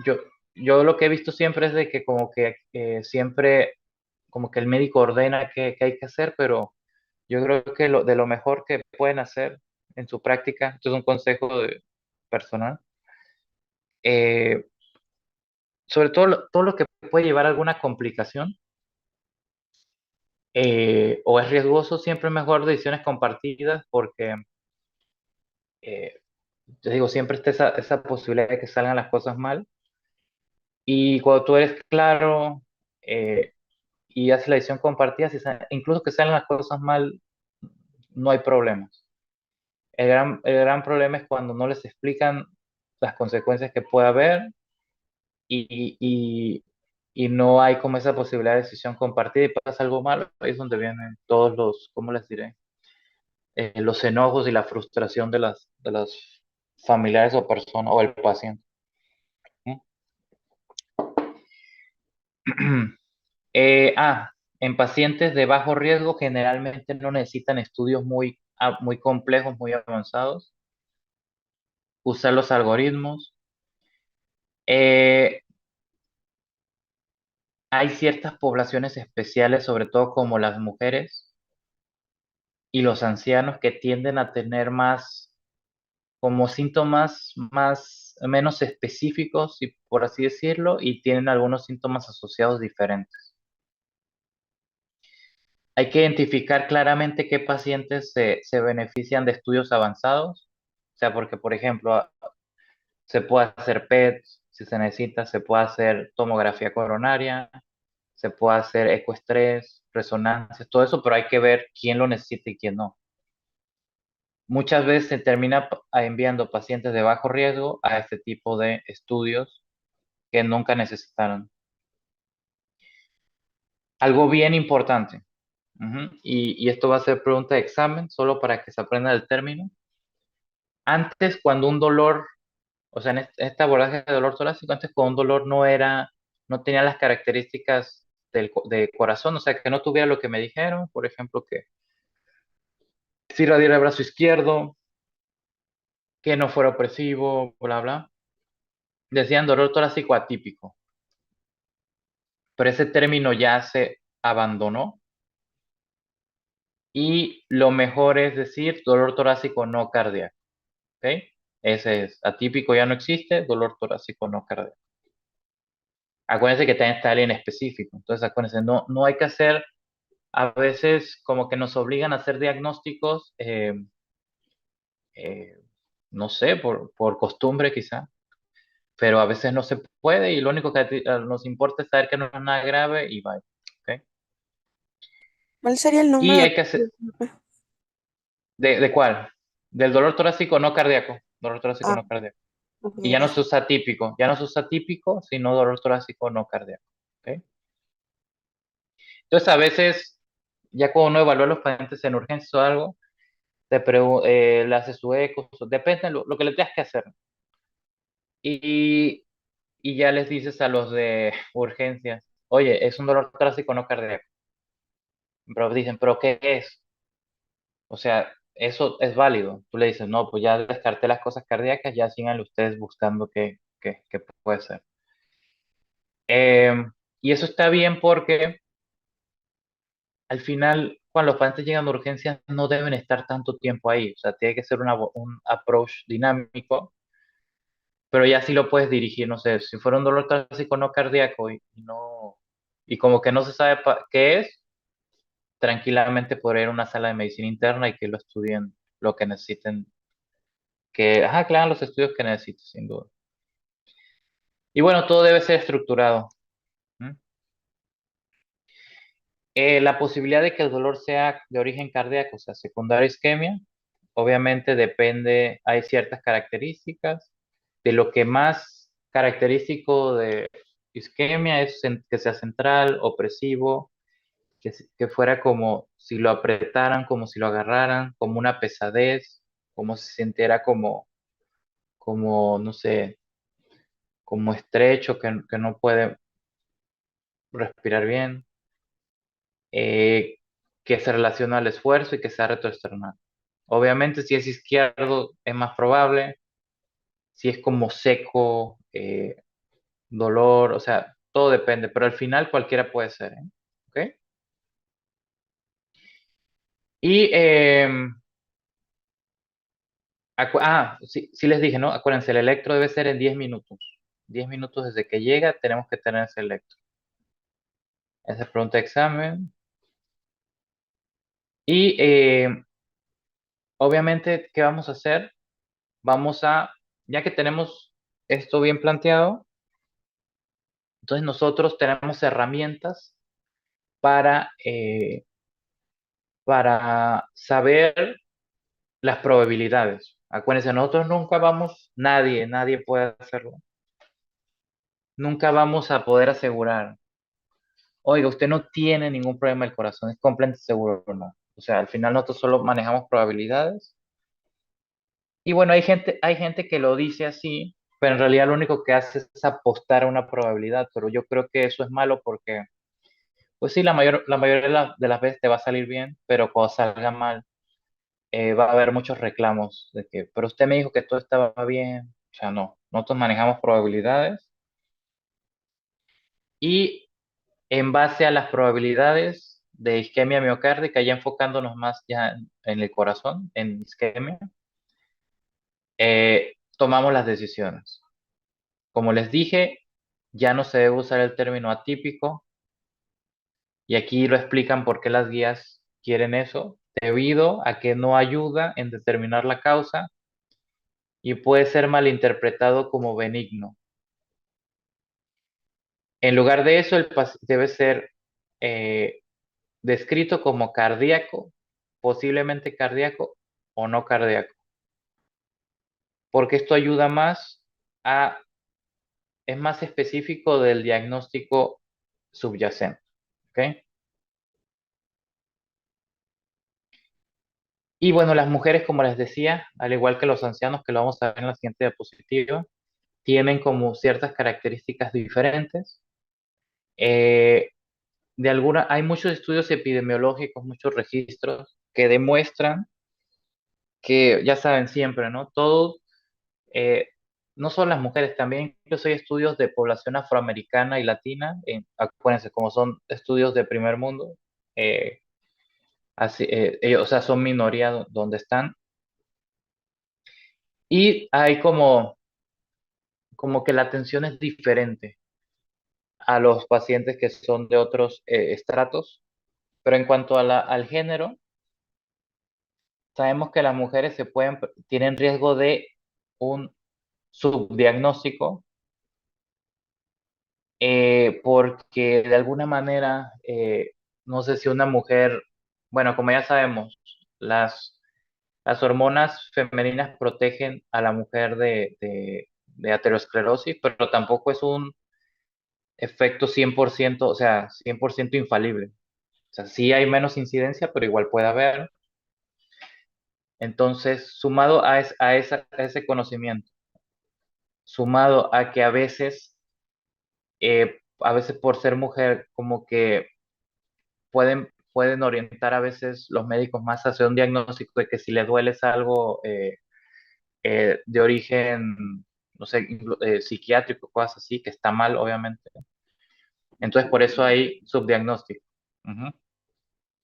yo, yo lo que he visto siempre es de que como que siempre, como que el médico ordena qué hay que hacer, pero yo creo que de lo mejor que pueden hacer en su práctica, esto es un consejo personal, eh, sobre todo todo lo que puede llevar a alguna complicación o es riesgoso, siempre es mejor decisiones compartidas porque, eh, te digo, siempre está esa posibilidad de que salgan las cosas mal. Y cuando tú eres claro y haces la decisión compartida, incluso que salgan las cosas mal, no hay problemas. El gran problema es cuando no les explican las consecuencias que puede haber y, y, y no hay como esa posibilidad de decisión compartida y pasa algo malo, ahí es donde vienen todos los, ¿cómo les diré? Los enojos y la frustración de las familiares o personas o el paciente. ¿Mm? Eh, ah, en pacientes de bajo riesgo generalmente no necesitan estudios muy complejos, muy avanzados. Usar los algoritmos. Eh, Hay ciertas poblaciones especiales, sobre todo como las mujeres y los ancianos, que tienden a tener más como síntomas menos específicos, y por así decirlo, y tienen algunos síntomas asociados diferentes. Hay que identificar claramente qué pacientes se benefician de estudios avanzados, o sea, porque, por ejemplo, se puede hacer PET si se necesita, se puede hacer tomografía coronaria, se puede hacer ecoestrés, resonancias, todo eso, pero hay que ver quién lo necesita y quién no. Muchas veces se termina enviando pacientes de bajo riesgo a este tipo de estudios que nunca necesitaron. Algo bien importante, y esto va a ser pregunta de examen, solo para que se aprenda el término. Antes, cuando un dolor, o sea, en este abordaje de dolor torácico, antes cuando un dolor no tenía las características de corazón, o sea, que no tuviera lo que me dijeron, por ejemplo, que si irradiara el brazo izquierdo, que no fuera opresivo, bla, bla. Decían dolor torácico atípico, pero ese término ya se abandonó y lo mejor es decir dolor torácico no cardíaco, ¿ok? Ese es atípico, ya no existe, dolor torácico no cardíaco. Acuérdense que también está el en específico, entonces acuérdense, no hay que hacer, a veces como que nos obligan a hacer diagnósticos, eh, no sé, por costumbre quizá, pero a veces no se puede y lo único que nos importa es saber que no es nada grave y bye. ¿Ok? ¿Cuál sería el Y número? hay que hacer, ¿de cuál? Del dolor torácico no cardíaco, dolor torácico Ah, no cardíaco. ok, Y ya no ok. se usa típico, ya no se usa típico, sino dolor torácico no cardíaco. ¿Ok? Entonces a veces, ya cuando uno evalúa a los pacientes en urgencias o algo, le hace su eco, depende de lo que le tengas que hacer. Y, y ya les dices a los de urgencias, oye, es un dolor torácico no cardíaco. Pero dicen, ¿pero qué es? O sea, eso es válido. Tú le dices, no, pues ya descarté las cosas cardíacas, ya síganle ustedes buscando qué puede ser. Y eso está bien porque al final, cuando los pacientes llegan a urgencias, no deben estar tanto tiempo ahí. O sea, tiene que ser un approach dinámico, pero ya sí lo puedes dirigir. No sé, si fuera un dolor clásico no cardíaco y como que no se sabe qué es, tranquilamente podría ir a una sala de medicina interna y que lo estudien lo que necesiten que hagan los estudios que necesites, sin duda. Y bueno, todo debe ser estructurado. ¿Mm? La posibilidad de que el dolor sea de origen cardíaco, o sea, secundaria isquemia, obviamente depende, hay ciertas características. De lo que más característico de isquemia es que sea central, opresivo, que fuera como si lo apretaran, como si lo agarraran, como una pesadez, como si se sintiera como no sé, como estrecho, que no puede respirar bien. que se relaciona al esfuerzo y que sea retroesternal. Obviamente, si es izquierdo, es más probable. Si es como seco, dolor, o sea, todo depende, pero al final cualquiera puede ser, ¿eh? ¿Ok? Y, sí, sí les dije, ¿no? Acuérdense, el electro debe ser en 10 minutos. 10 minutos desde que llega, tenemos que tener ese electro. Esa pregunta de examen. Y obviamente, ¿qué vamos a hacer? Ya que tenemos esto bien planteado, entonces nosotros tenemos herramientas para, para saber las probabilidades. Acuérdense, nosotros nunca vamos, nadie puede hacerlo. Nunca vamos a poder asegurar, oiga, usted no tiene ningún problema del corazón, es completamente seguro o no. O sea, al final nosotros solo manejamos probabilidades. Y bueno, hay gente que lo dice así, pero en realidad lo único que hace es apostar a una probabilidad. Pero yo creo que eso es malo porque, pues sí, la mayoría de las veces te va a salir bien, pero cuando salga mal, va a haber muchos reclamos de que, pero usted me dijo que todo estaba bien. O sea, no, nosotros manejamos probabilidades y en base a las probabilidades de isquemia miocárdica, ya enfocándonos más ya en el corazón, en isquemia, tomamos las decisiones. Como les dije, ya no se debe usar el término atípico y aquí lo explican por qué las guías quieren eso, debido a que no ayuda en determinar la causa y puede ser malinterpretado como benigno. En lugar de eso, el paciente debe ser eh, descrito como cardíaco, posiblemente cardíaco o no cardíaco, porque esto ayuda más es más específico del diagnóstico subyacente. ¿Ok? Y bueno, las mujeres, como les decía, al igual que los ancianos, que lo vamos a ver en la siguiente diapositiva, tienen como ciertas características diferentes. Eh, hay muchos estudios epidemiológicos, muchos registros que demuestran que, ya saben siempre, ¿no? Eh, no solo las mujeres, también incluso hay estudios de población afroamericana y latina, acuérdense, como son estudios de primer mundo, ellos, o sea, son minoría donde están, y hay como que la atención es diferente a los pacientes que son de otros estratos, pero en cuanto a al género, sabemos que las mujeres tienen riesgo de un subdiagnóstico porque de alguna manera, no sé si una mujer, bueno, como ya sabemos, las hormonas femeninas protegen a la mujer de aterosclerosis, pero tampoco es un efecto 100%, o sea, 100% infalible. O sea, sí hay menos incidencia, pero igual puede haber. Entonces, sumado a ese conocimiento, sumado a que a veces por ser mujer, como que pueden orientar a veces los médicos más hacia un diagnóstico de que si le duele es algo de origen, no sé, psiquiátrico, cosas así, que está mal, obviamente. Entonces, por eso hay subdiagnóstico. Ujú.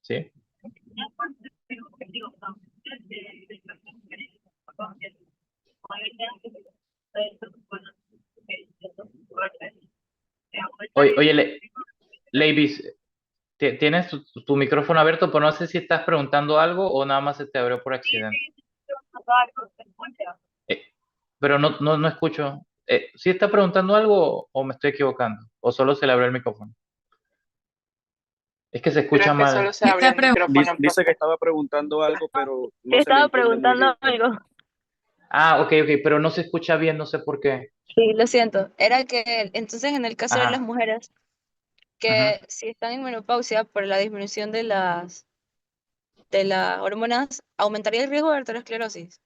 ¿Sí? Oye, Leivis, tienes tu micrófono abierto, pero no sé si estás preguntando algo o nada más se te abrió por accidente. Eh, pero no escucho. ¿Sí está preguntando algo o me estoy equivocando? ¿O solo se le abrió el micrófono? Es que se escucha Creo que mal. solo se abrió el micrófono. Dice que estaba preguntando algo, pero Te no se le estaba entiende muy preguntando bien. algo. Ah, ok, pero no se escucha bien, no sé por qué. Sí, lo siento. Era que entonces en el caso de las Ajá. mujeres Ujú. que si están en menopausia por la disminución de las hormonas, aumentaría el riesgo de arteriosclerosis.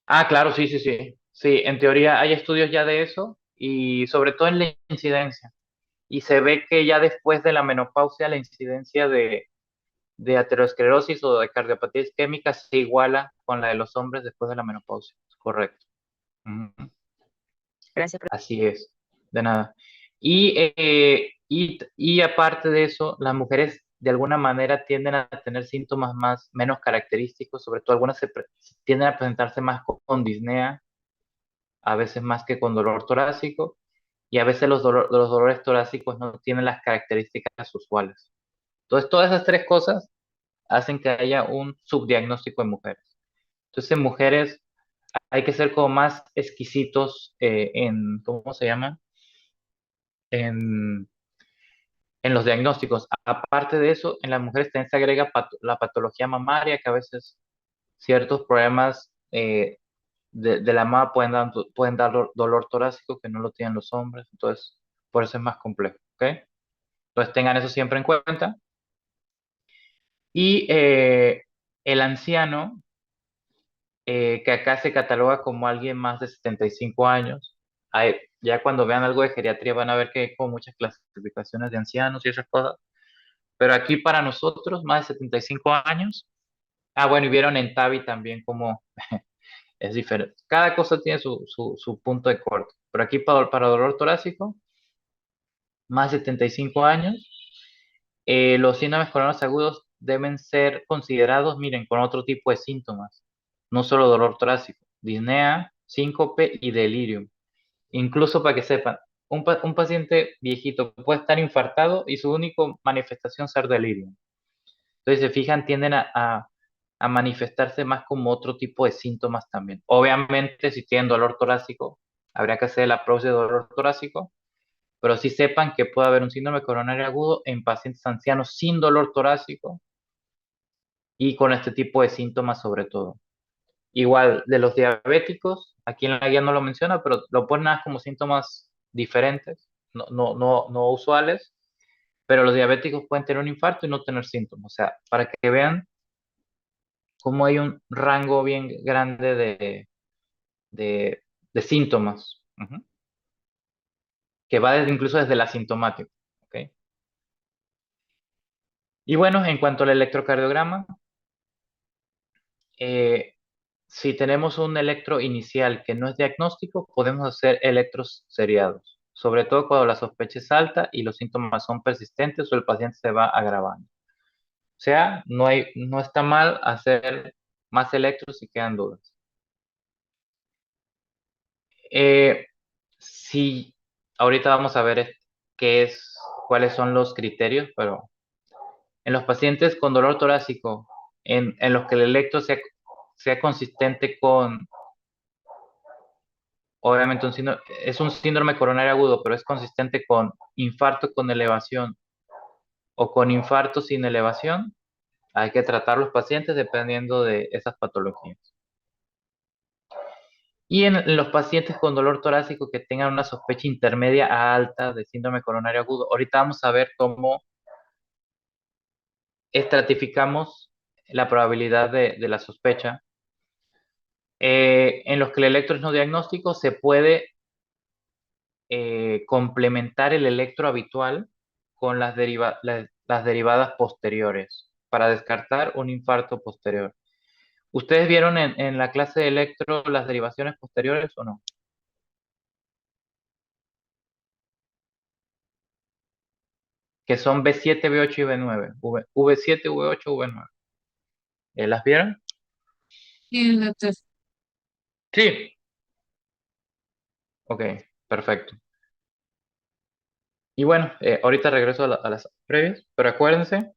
Ah, claro, sí, sí, sí. Sí, en teoría hay estudios ya de eso y sobre todo en la incidencia. y se ve que ya después de la menopausia la incidencia de aterosclerosis o de cardiopatía isquémica se iguala con la de los hombres después de la menopausia. Correcto. Ujú. Gracias, Así es, de nada. Y aparte de eso, las mujeres de alguna manera tienden a tener síntomas menos característicos, sobre todo algunas tienden a presentarse más con disnea, a veces más que con dolor torácico, y a veces los dolores torácicos no tienen las características usuales. Entonces, todas esas tres cosas hacen que haya un subdiagnóstico en mujeres. Entonces, en mujeres hay que ser como más exquisitos ¿cómo se llama? En, en los diagnósticos. Aparte de eso, en las mujeres también se agrega la patología mamaria, que a veces ciertos problemas de la mama pueden dar dolor torácico que no lo tienen los hombres. Entonces, por eso es más complejo. ¿Ok? Entonces, tengan eso siempre en cuenta. Y el anciano, que acá se cataloga como alguien más de 75 años. Ya cuando vean algo de geriatría van a ver que hay como muchas clasificaciones de ancianos y esas cosas. Pero aquí para nosotros, más de 75 años. Ah, bueno, y vieron en Tavi también como es diferente. Cada cosa tiene su punto de corte. Pero aquí para dolor torácico, más de 75 años, los síndromes coronares agudos deben ser considerados, miren, con otro tipo de síntomas. No solo dolor torácico, disnea, síncope y delirio. Incluso para que sepan, un paciente viejito puede estar infartado y su única manifestación ser delirio. Entonces, se fijan, tienden a manifestarse más como otro tipo de síntomas también. Obviamente, si tienen dolor torácico, habría que hacer el approach de dolor torácico, pero sí sepan que puede haber un síndrome coronario agudo en pacientes ancianos sin dolor torácico y con este tipo de síntomas sobre todo. Igual de los diabéticos, aquí en la guía no lo menciona, pero lo ponen más como síntomas diferentes, no usuales, pero los diabéticos pueden tener un infarto y no tener síntomas. O sea, para que vean cómo hay un rango bien grande de síntomas, que va incluso desde la asintomático. ¿Ok? Y bueno, en cuanto al electrocardiograma, si tenemos un electro inicial que no es diagnóstico, podemos hacer electros seriados, sobre todo cuando la sospecha es alta y los síntomas son persistentes o el paciente se va agravando. O sea, no está mal hacer más electros si quedan dudas. Sí, ahorita vamos a ver cuáles son los criterios, pero en los pacientes con dolor torácico, en los que el electro sea consistente con, obviamente es un síndrome coronario agudo, pero es consistente con infarto con elevación o con infarto sin elevación, hay que tratar los pacientes dependiendo de esas patologías. Y en los pacientes con dolor torácico que tengan una sospecha intermedia a alta de síndrome coronario agudo, ahorita vamos a ver cómo estratificamos la probabilidad de la sospecha. En los que el electro es no diagnóstico, se puede complementar el electro habitual con las derivadas posteriores para descartar un infarto posterior. ¿Ustedes vieron en la clase de electro las derivaciones posteriores o no? Que son B7, B8 y B9. V7, V8, V9. ¿Las vieron? Sí, doctor. Sí. Ok, perfecto. Y bueno, ahorita regreso a las previas, pero acuérdense,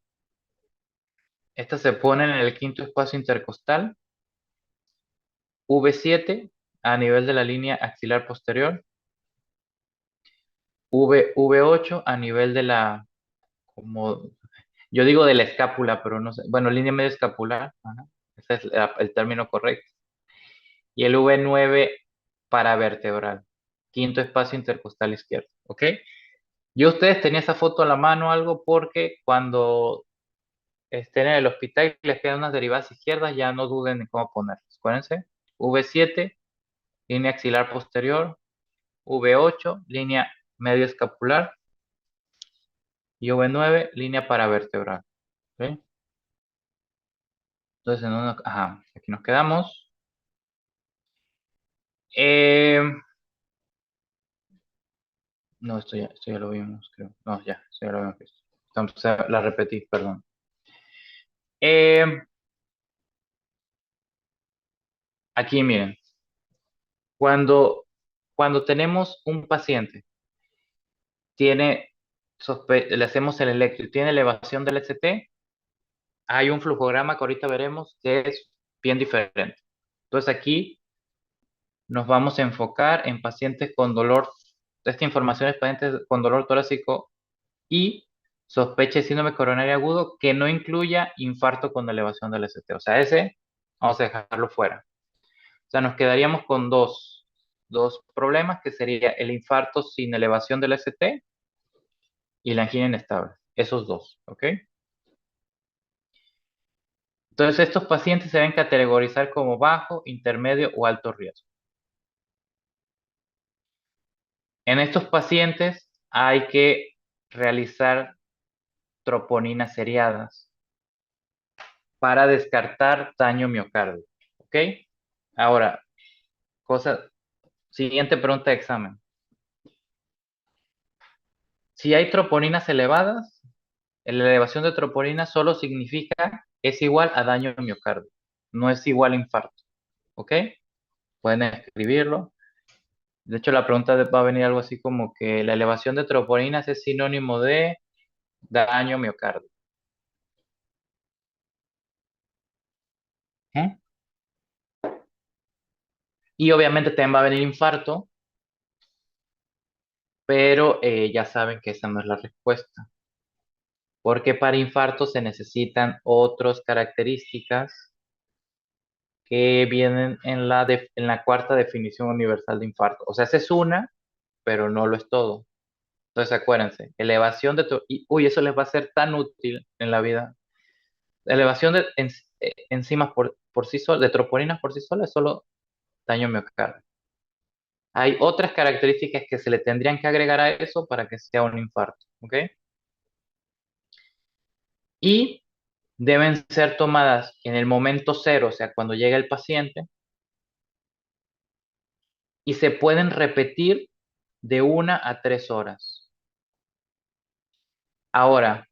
estas se ponen en el quinto espacio intercostal, V7 a nivel de la línea axilar posterior, V8 a nivel de como yo digo de la escápula, pero no sé, bueno, línea medio escapular, ajá, ese es el término correcto, y el V9 paravertebral, quinto espacio intercostal izquierdo, ¿ok? Yo ustedes tenía esa foto a la mano algo porque cuando estén en el hospital y les quedan unas derivadas izquierdas, ya no duden en cómo ponerlas. Acuérdense, V7, línea axilar posterior, V8, línea medio escapular, Y V9, línea paravertebral. ¿Ok? Entonces, ajá, aquí nos quedamos. No, esto ya lo vimos, creo. No, ya, esto ya lo habíamos visto. Entonces, la repetí, perdón. Aquí miren, cuando tenemos un paciente, le hacemos el electro y tiene elevación del ST, hay un flujograma que ahorita veremos que es bien diferente. Entonces aquí nos vamos a enfocar en pacientes con dolor, esta información es pacientes con dolor torácico y sospecha de síndrome coronario agudo que no incluya infarto con elevación del ST. O sea, ese vamos a dejarlo fuera. O sea, nos quedaríamos con dos problemas, que sería el infarto sin elevación del ST y la angina inestable. Esos dos, ¿ok? Entonces, estos pacientes se deben categorizar como bajo, intermedio o alto riesgo. En estos pacientes hay que realizar troponinas seriadas para descartar daño miocardio, ¿ok? Ahora, siguiente pregunta de examen. Si hay troponinas elevadas, la elevación de troponina solo significa es igual a daño miocardio, no es igual a infarto, ¿ok? Pueden escribirlo. De hecho, la pregunta va a venir algo así como que la elevación de troponinas es sinónimo de daño miocardio. ¿Eh? Y obviamente también va a venir infarto, pero ya saben que esa no es la respuesta, porque para infarto se necesitan otras características que vienen en la cuarta definición universal de infarto. O sea, esa es una, pero no lo es todo. Entonces, acuérdense, elevación uy, eso les va a ser tan útil en la vida. La elevación de enzimas por sí sola, de troponinas por sí sola, es solo daño miocardio. Hay otras características que se le tendrían que agregar a eso para que sea un infarto, ¿ok? Y deben ser tomadas en el momento cero, o sea, cuando llega el paciente, y se pueden repetir de 1 a 3 horas. Ahora,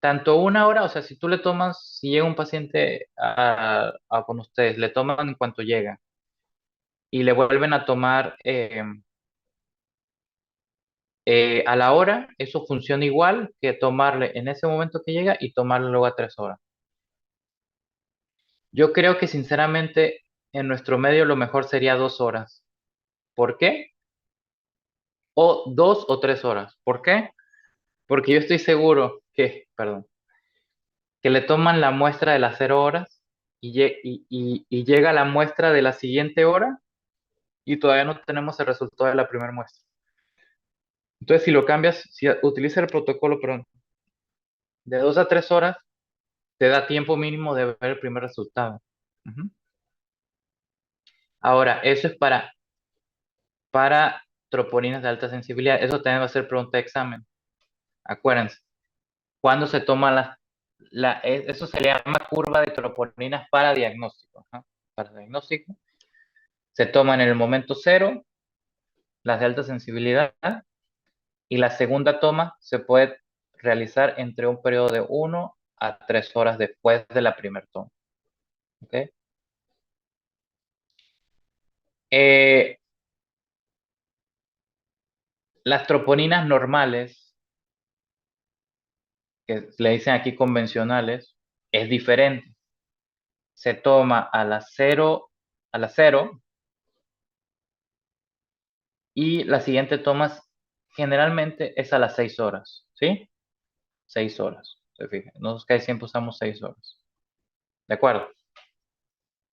tanto 1 hora, o sea, si tú le tomas, si llega un paciente con ustedes, le toman en cuanto llega y le vuelven a tomar a la hora, eso funciona igual que tomarle en ese momento que llega y tomarle luego a 3 horas. Yo creo que sinceramente en nuestro medio lo mejor sería 2 horas. ¿Por qué? O 2 o 3 horas. ¿Por qué? Porque yo estoy seguro que le toman la muestra de las 0 horas y llega la muestra de la siguiente hora y todavía no tenemos el resultado de la primera muestra. Entonces, si lo cambias, si utiliza el protocolo, perdón, de 2 a 3 horas, te da tiempo mínimo de ver el primer resultado. Ujú. Ahora, eso es para troponinas de alta sensibilidad. Eso también va a ser pregunta de examen. Acuérdense. ¿Cuándo se toma eso se le llama curva de troponinas para diagnóstico? ¿No? Para diagnóstico. Se toma en el momento cero, las de alta sensibilidad, y la segunda toma se puede realizar entre un periodo de 1 a 3 horas después de la primera toma. ¿Ok? Las troponinas normales, que le dicen aquí convencionales, es diferente. Se toma a las 0 y la siguiente toma generalmente es a las 6 horas, ¿sí? 6 horas, se fijan. Nosotros casi siempre usamos 6 horas. ¿De acuerdo?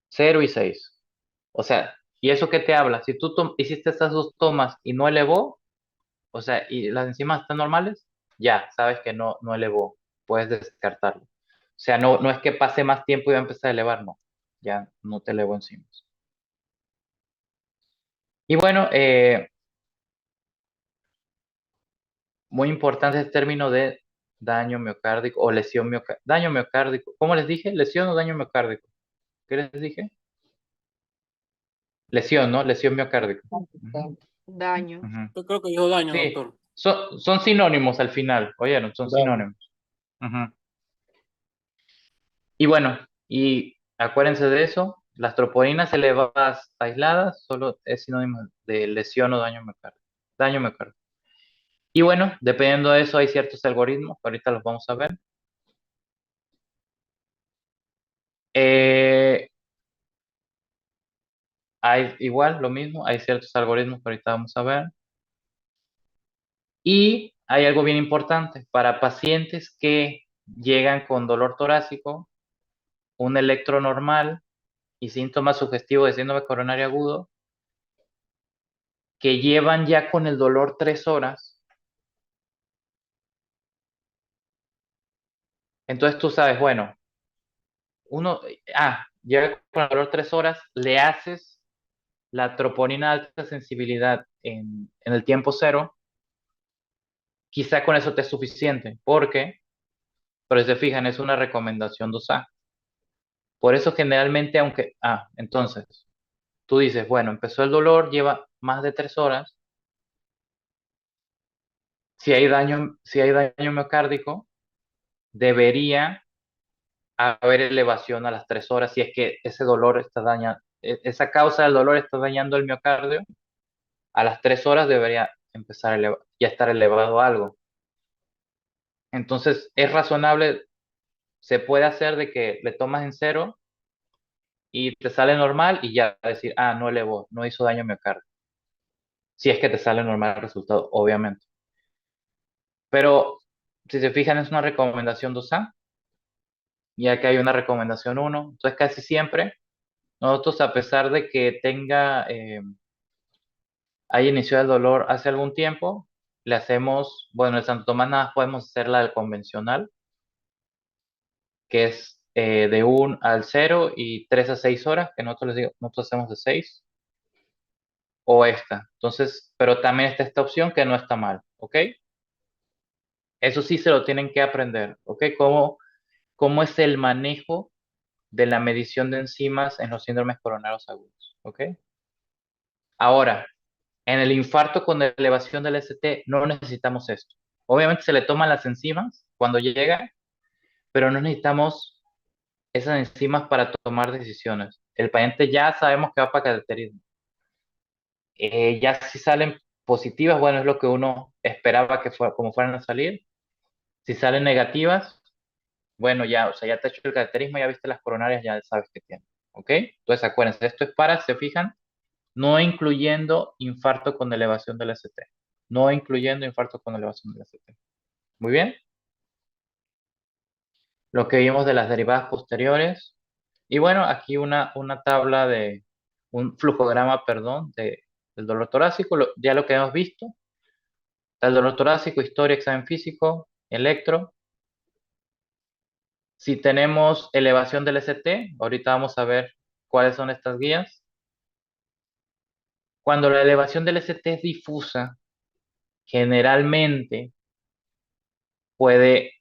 0 y 6. O sea, ¿y eso qué te habla? Si tú hiciste estas dos tomas y no elevó, o sea, y las enzimas están normales, ya, sabes que no elevó, puedes descartarlo. O sea, no es que pase más tiempo y va a empezar a elevar, no, ya no te elevó enzimas. Y bueno, Muy importante el término de daño miocárdico o lesión miocárdica. Daño miocárdico. ¿Cómo les dije? ¿Lesión o daño miocárdico? ¿Qué les dije? Lesión, ¿no? Lesión miocárdica. Ujú, Daño. ujú. Yo creo que dijo daño, Sí, doctor. son sinónimos al final. Oyeron, son Daño. sinónimos. Ujú. Y bueno, y acuérdense de eso. Las troponinas elevadas aisladas solo es sinónimo de lesión o daño miocárdico. Daño miocárdico. Y bueno, dependiendo de eso hay ciertos algoritmos, que ahorita los vamos a ver. Eh, Hay igual lo mismo, hay ciertos algoritmos que ahorita vamos a ver. Y hay algo bien importante, para pacientes que llegan con dolor torácico, un electro normal y síntomas sugestivos de síndrome coronario agudo, que llevan ya con el dolor 3 horas. Entonces tú sabes, bueno, llega con el dolor 3 horas, le haces la troponina de alta sensibilidad en el tiempo cero, quizá con eso te es suficiente, porque, pero si se fijan, es una recomendación 2A. Por eso generalmente, entonces, tú dices, bueno, empezó el dolor, lleva más de 3 horas. Si hay daño miocárdico, debería haber elevación a las 3 horas. Si es que ese dolor está dañando, esa causa del dolor está dañando el miocardio, a las 3 horas debería empezar ya estar elevado algo. Entonces, es razonable, se puede hacer de que le tomas en cero y te sale normal y ya decir, no elevó, no hizo daño miocardio. Si es que te sale normal el resultado, obviamente. Pero si se fijan, es una recomendación 2A, ya que hay una recomendación 1. Entonces, casi siempre, nosotros, a pesar de que haya iniciado el dolor hace algún tiempo, le hacemos, bueno, el Santo Tomás nada más podemos hacer la del convencional, que es de 1 al 0 y 3 a 6 horas, que nosotros hacemos de 6, o esta. Entonces, pero también está esta opción que no está mal, ¿ok? Eso sí se lo tienen que aprender, ¿ok? ¿Cómo es el manejo de la medición de enzimas en los síndromes coronarios agudos? ¿Ok? Ahora, en el infarto con elevación del ST no necesitamos esto. Obviamente se le toman las enzimas cuando llega, pero no necesitamos esas enzimas para tomar decisiones. El paciente ya sabemos que va para cateterismo. Ya si salen positivas, bueno, es lo que uno esperaba que como fueran a salir. Si salen negativas, bueno, ya, o sea, ya te ha hecho el cateterismo, ya viste las coronarias, ya sabes que tiene. ¿Ok? Entonces acuérdense, esto es para, se fijan, no incluyendo infarto con elevación del ST. No incluyendo infarto con elevación del ST. Muy bien. Lo que vimos de las derivadas posteriores. Y bueno, aquí una tabla un flujograma, perdón, del dolor torácico, ya lo que hemos visto. El dolor torácico, historia, examen físico, electro. Si tenemos elevación del ST, ahorita vamos a ver cuáles son estas guías. Cuando la elevación del ST es difusa, generalmente puede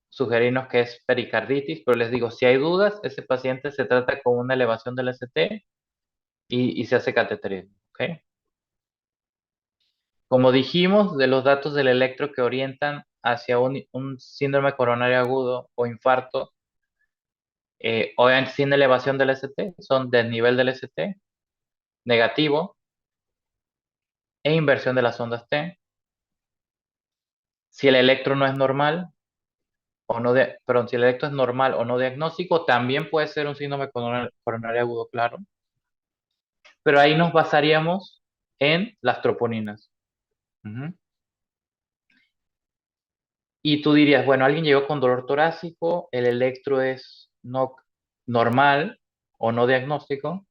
sugerirnos que es pericarditis, pero les digo, si hay dudas, ese paciente se trata con una elevación del ST y se hace cateterismo. ¿Ok? Como dijimos, de los datos del electro que orientan hacia un síndrome coronario agudo o infarto, obviamente sin elevación del ST, son del nivel del ST, negativo, e inversión de las ondas T. Si el electro no es normal, si el electro es normal o no diagnóstico, también puede ser un síndrome coronario agudo, claro. Pero ahí nos basaríamos en las troponinas. Ujú. Y tú dirías, bueno, alguien llegó con dolor torácico, el electro es no normal o no diagnóstico,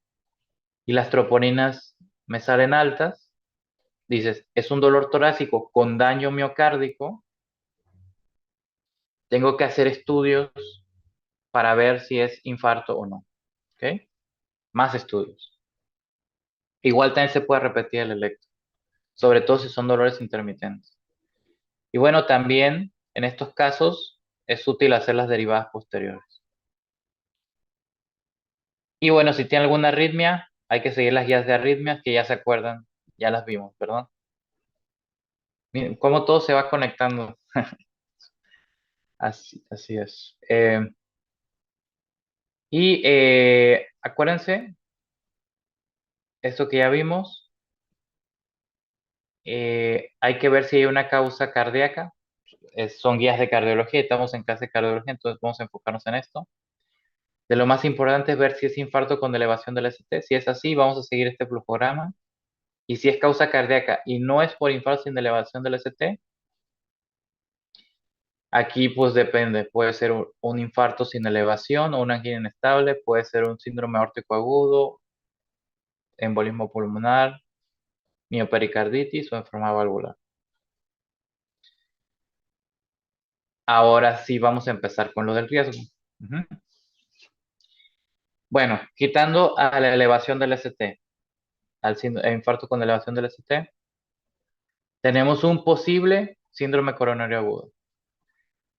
y las troponinas me salen altas. Dices, es un dolor torácico con daño miocárdico. Tengo que hacer estudios para ver si es infarto o no. ¿Ok? Más estudios. Igual también se puede repetir el electro, sobre todo si son dolores intermitentes. Y bueno, también en estos casos es útil hacer las derivadas posteriores. Y bueno, si tiene alguna arritmia, hay que seguir las guías de arritmias que ya se acuerdan, ya las vimos, perdón. Miren cómo todo se va conectando. Así es. Acuérdense, esto que ya vimos, hay que ver si hay una causa cardíaca. Son guías de cardiología, estamos en clase de cardiología, entonces vamos a enfocarnos en esto. De lo más importante es ver si es infarto con elevación del ST. Si es así, vamos a seguir este flujograma. Y si es causa cardíaca y no es por infarto sin elevación del ST, aquí pues depende. Puede ser un infarto sin elevación o una angina inestable, puede ser un síndrome aórtico agudo, embolismo pulmonar, miopericarditis o enfermedad valvular. Ahora sí vamos a empezar con lo del riesgo. Bueno, quitando a la elevación del ST, al infarto con elevación del ST, tenemos un posible síndrome coronario agudo.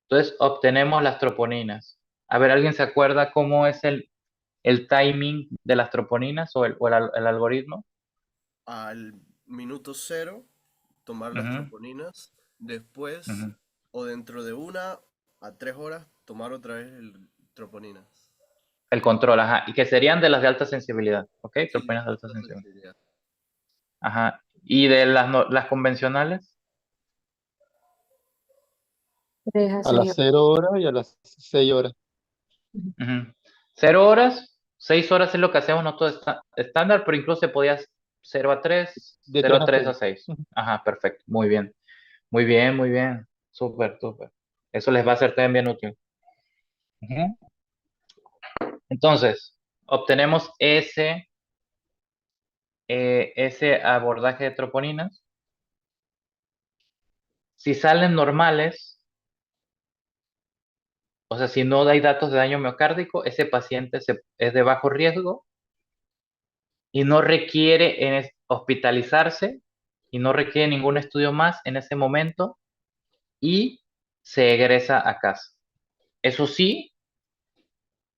Entonces obtenemos las troponinas. A ver, ¿alguien se acuerda cómo es el timing de las troponinas o el algoritmo? Al minuto 0, tomar las Ujú, troponinas. Después, ujú. o dentro de 1 a 3 horas, tomar otra vez el troponinas. El control, ajá. Y que serían de las de alta sensibilidad, ¿ok? Sí, Troponinas de alta alta sensibilidad. sensibilidad. Ajá. ¿Y de las convencionales? 3 a A las 6 0 horas y a las 6 horas. Ujú. 0 horas, 6 horas es lo que hacemos nosotros estándar, pero incluso se podía 0 a 3, De 0 3 a a 3 a 6. 6. Ajá, perfecto. Muy bien. Muy bien, muy bien. Súper, súper. Eso les va a ser también bien útil. Ujú. Entonces, obtenemos ese abordaje de troponinas. Si salen normales, o sea, si no hay datos de daño miocárdico, ese paciente es de bajo riesgo y no requiere hospitalizarse y no requiere ningún estudio más en ese momento y se egresa a casa. Eso sí,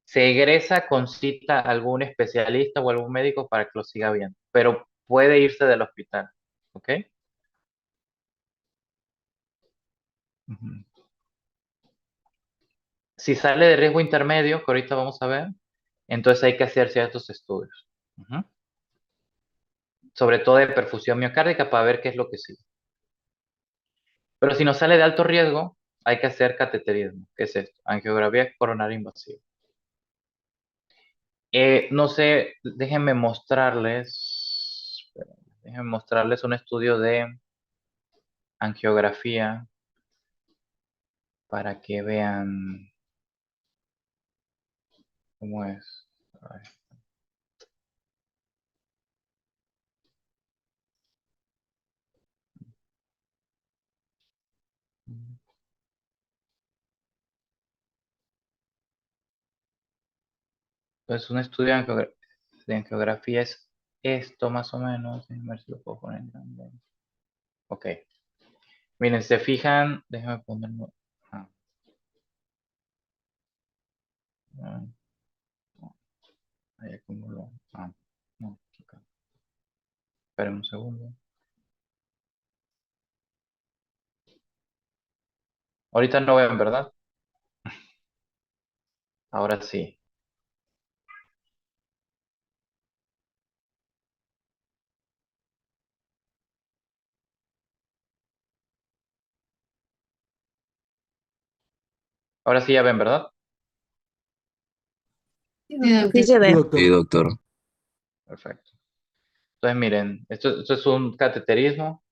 se egresa con cita a algún especialista o algún médico para que lo siga viendo, pero puede irse del hospital, ¿ok? Ujú. Si sale de riesgo intermedio, que ahorita vamos a ver, entonces hay que hacer ciertos estudios. Ujú. Sobre todo de perfusión miocárdica para ver qué es lo que sigue. Pero si nos sale de alto riesgo, hay que hacer cateterismo. ¿Qué es esto? Angiografía coronaria invasiva. No sé, déjenme mostrarles un estudio de angiografía para que vean cómo es. A ver. Pues un estudio de angiografía es esto más o menos. Déjenme ver si lo puedo poner en grande. Ok. Miren, se fijan, déjenme ponerlo. Ah, ah, ahí acumuló. No, acá. Esperen un segundo. Ahorita no ven, ¿verdad? Ahora sí. Ahora sí ya ven, ¿verdad? Sí, Sí se ve. Sí, doctor. Perfecto. Entonces, miren, esto es un cateterismo.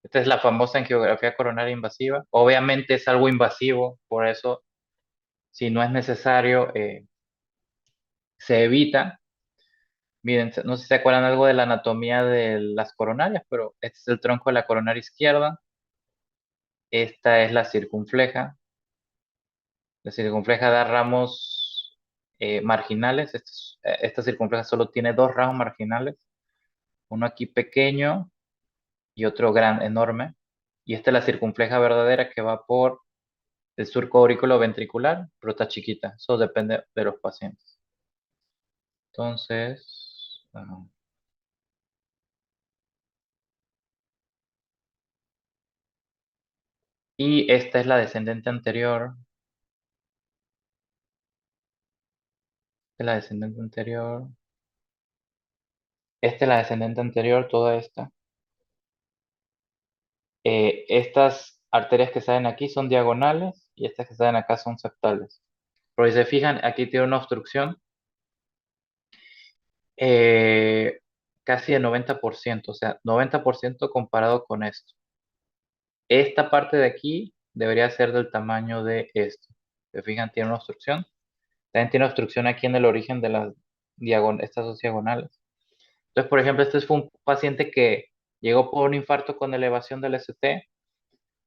Esta es la famosa angiografía coronaria invasiva. Obviamente es algo invasivo, por eso, si no es necesario, se evita. Miren, no sé si se acuerdan algo de la anatomía de las coronarias, pero este es el tronco de la coronaria izquierda. Esta es la circunfleja. La circunfleja da ramos marginales. Esta circunfleja solo tiene dos ramos marginales. Uno aquí pequeño y otro gran, enorme. Y esta es la circunfleja verdadera que va por el surco auriculoventricular, pero está chiquita. Eso depende de los pacientes. Entonces, y esta es la descendente anterior. Esta es la descendente anterior. Esta es la descendente anterior, toda esta. Estas arterias que salen aquí son diagonales y estas que salen acá son septales. Pero si se fijan, aquí tiene una obstrucción casi de 90%, o sea, 90% comparado con esto. Esta parte de aquí debería ser del tamaño de esto. Se fijan, tiene una obstrucción. También tiene obstrucción aquí en el origen de las estas dos diagonales. Entonces, por ejemplo, este fue un paciente que llegó por un infarto con elevación del ST.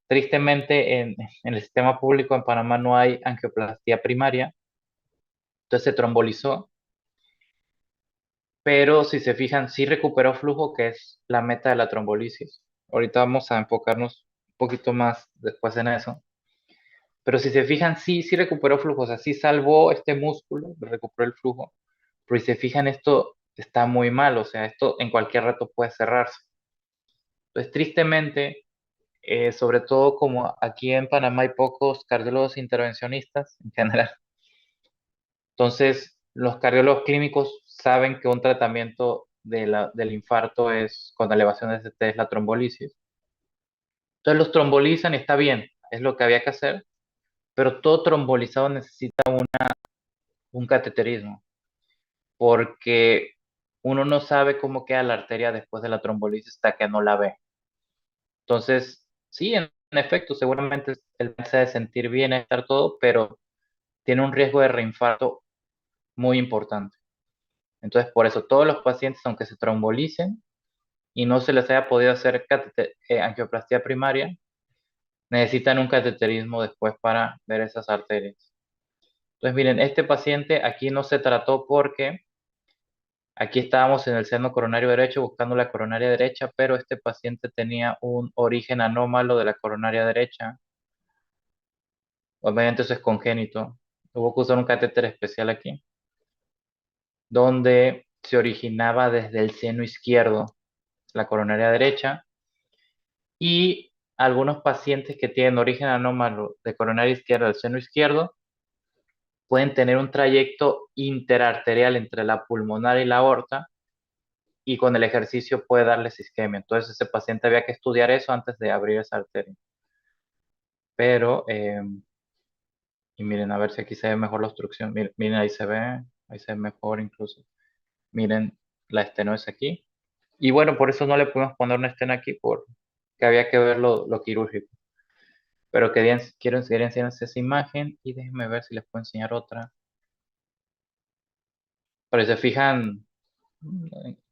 Tristemente, en el sistema público en Panamá no hay angioplastía primaria. Entonces se trombolizó. Pero si se fijan, sí recuperó flujo, que es la meta de la trombolisis. Ahorita vamos a enfocarnos un poquito más después en eso. Pero si se fijan, sí recuperó flujo, o sea, sí salvó este músculo, recuperó el flujo. Pero si se fijan, esto está muy mal, o sea, esto en cualquier rato puede cerrarse. Entonces, tristemente, sobre todo como aquí en Panamá hay pocos cardiólogos intervencionistas en general, entonces los cardiólogos clínicos saben que un tratamiento del infarto es con elevación de ST es la trombolisis. Entonces los trombolizan y está bien, es lo que había que hacer, pero todo trombolizado necesita un cateterismo, porque uno no sabe cómo queda la arteria después de la trombolisis hasta que no la ve. Entonces, sí, en efecto, seguramente él se ha de sentir bien, estar todo, pero tiene un riesgo de reinfarto muy importante. Entonces, por eso todos los pacientes, aunque se trombolicen y no se les haya podido hacer angioplastia primaria, necesitan un cateterismo después para ver esas arterias. Entonces, miren, este paciente aquí no se trató porque aquí estábamos en el seno coronario derecho buscando la coronaria derecha, pero este paciente tenía un origen anómalo de la coronaria derecha. Obviamente eso es congénito. Hubo que usar un catéter especial aquí, donde se originaba desde el seno izquierdo, la coronaria derecha, y algunos pacientes que tienen origen anómalo de coronaria izquierda del seno izquierdo pueden tener un trayecto interarterial entre la pulmonar y la aorta, y con el ejercicio puede darles isquemia. Entonces ese paciente había que estudiar eso antes de abrir esa arteria. Pero, y miren, a ver si aquí se ve mejor la obstrucción. Miren, ahí se ve mejor incluso. Miren la estenosis aquí. Y bueno, por eso no le pudimos poner una esteno aquí, porque había que ver lo quirúrgico. Pero quería enseñarles esa imagen y déjenme ver si les puedo enseñar otra. Pero si se fijan,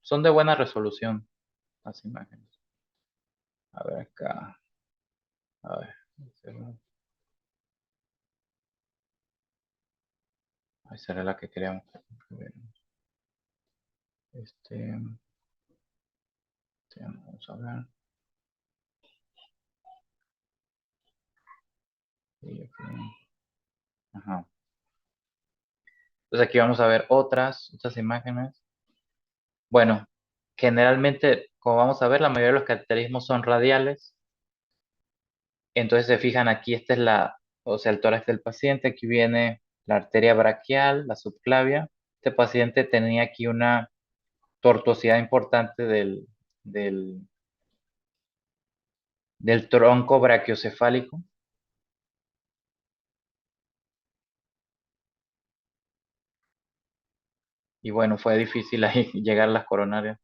son de buena resolución las imágenes. A ver acá. A ver. Ahí será la que queríamos ver. Vamos a ver. Y aquí. Ajá. Entonces aquí vamos a ver otras imágenes. Bueno, generalmente, como vamos a ver, la mayoría de los cateterismos son radiales. Entonces se fijan aquí, esta es o sea, el tórax del paciente. Aquí viene la arteria braquial, la subclavia. Este paciente tenía aquí una tortuosidad importante del tronco brachiocefálico. Y bueno, fue difícil ahí llegar a las coronarias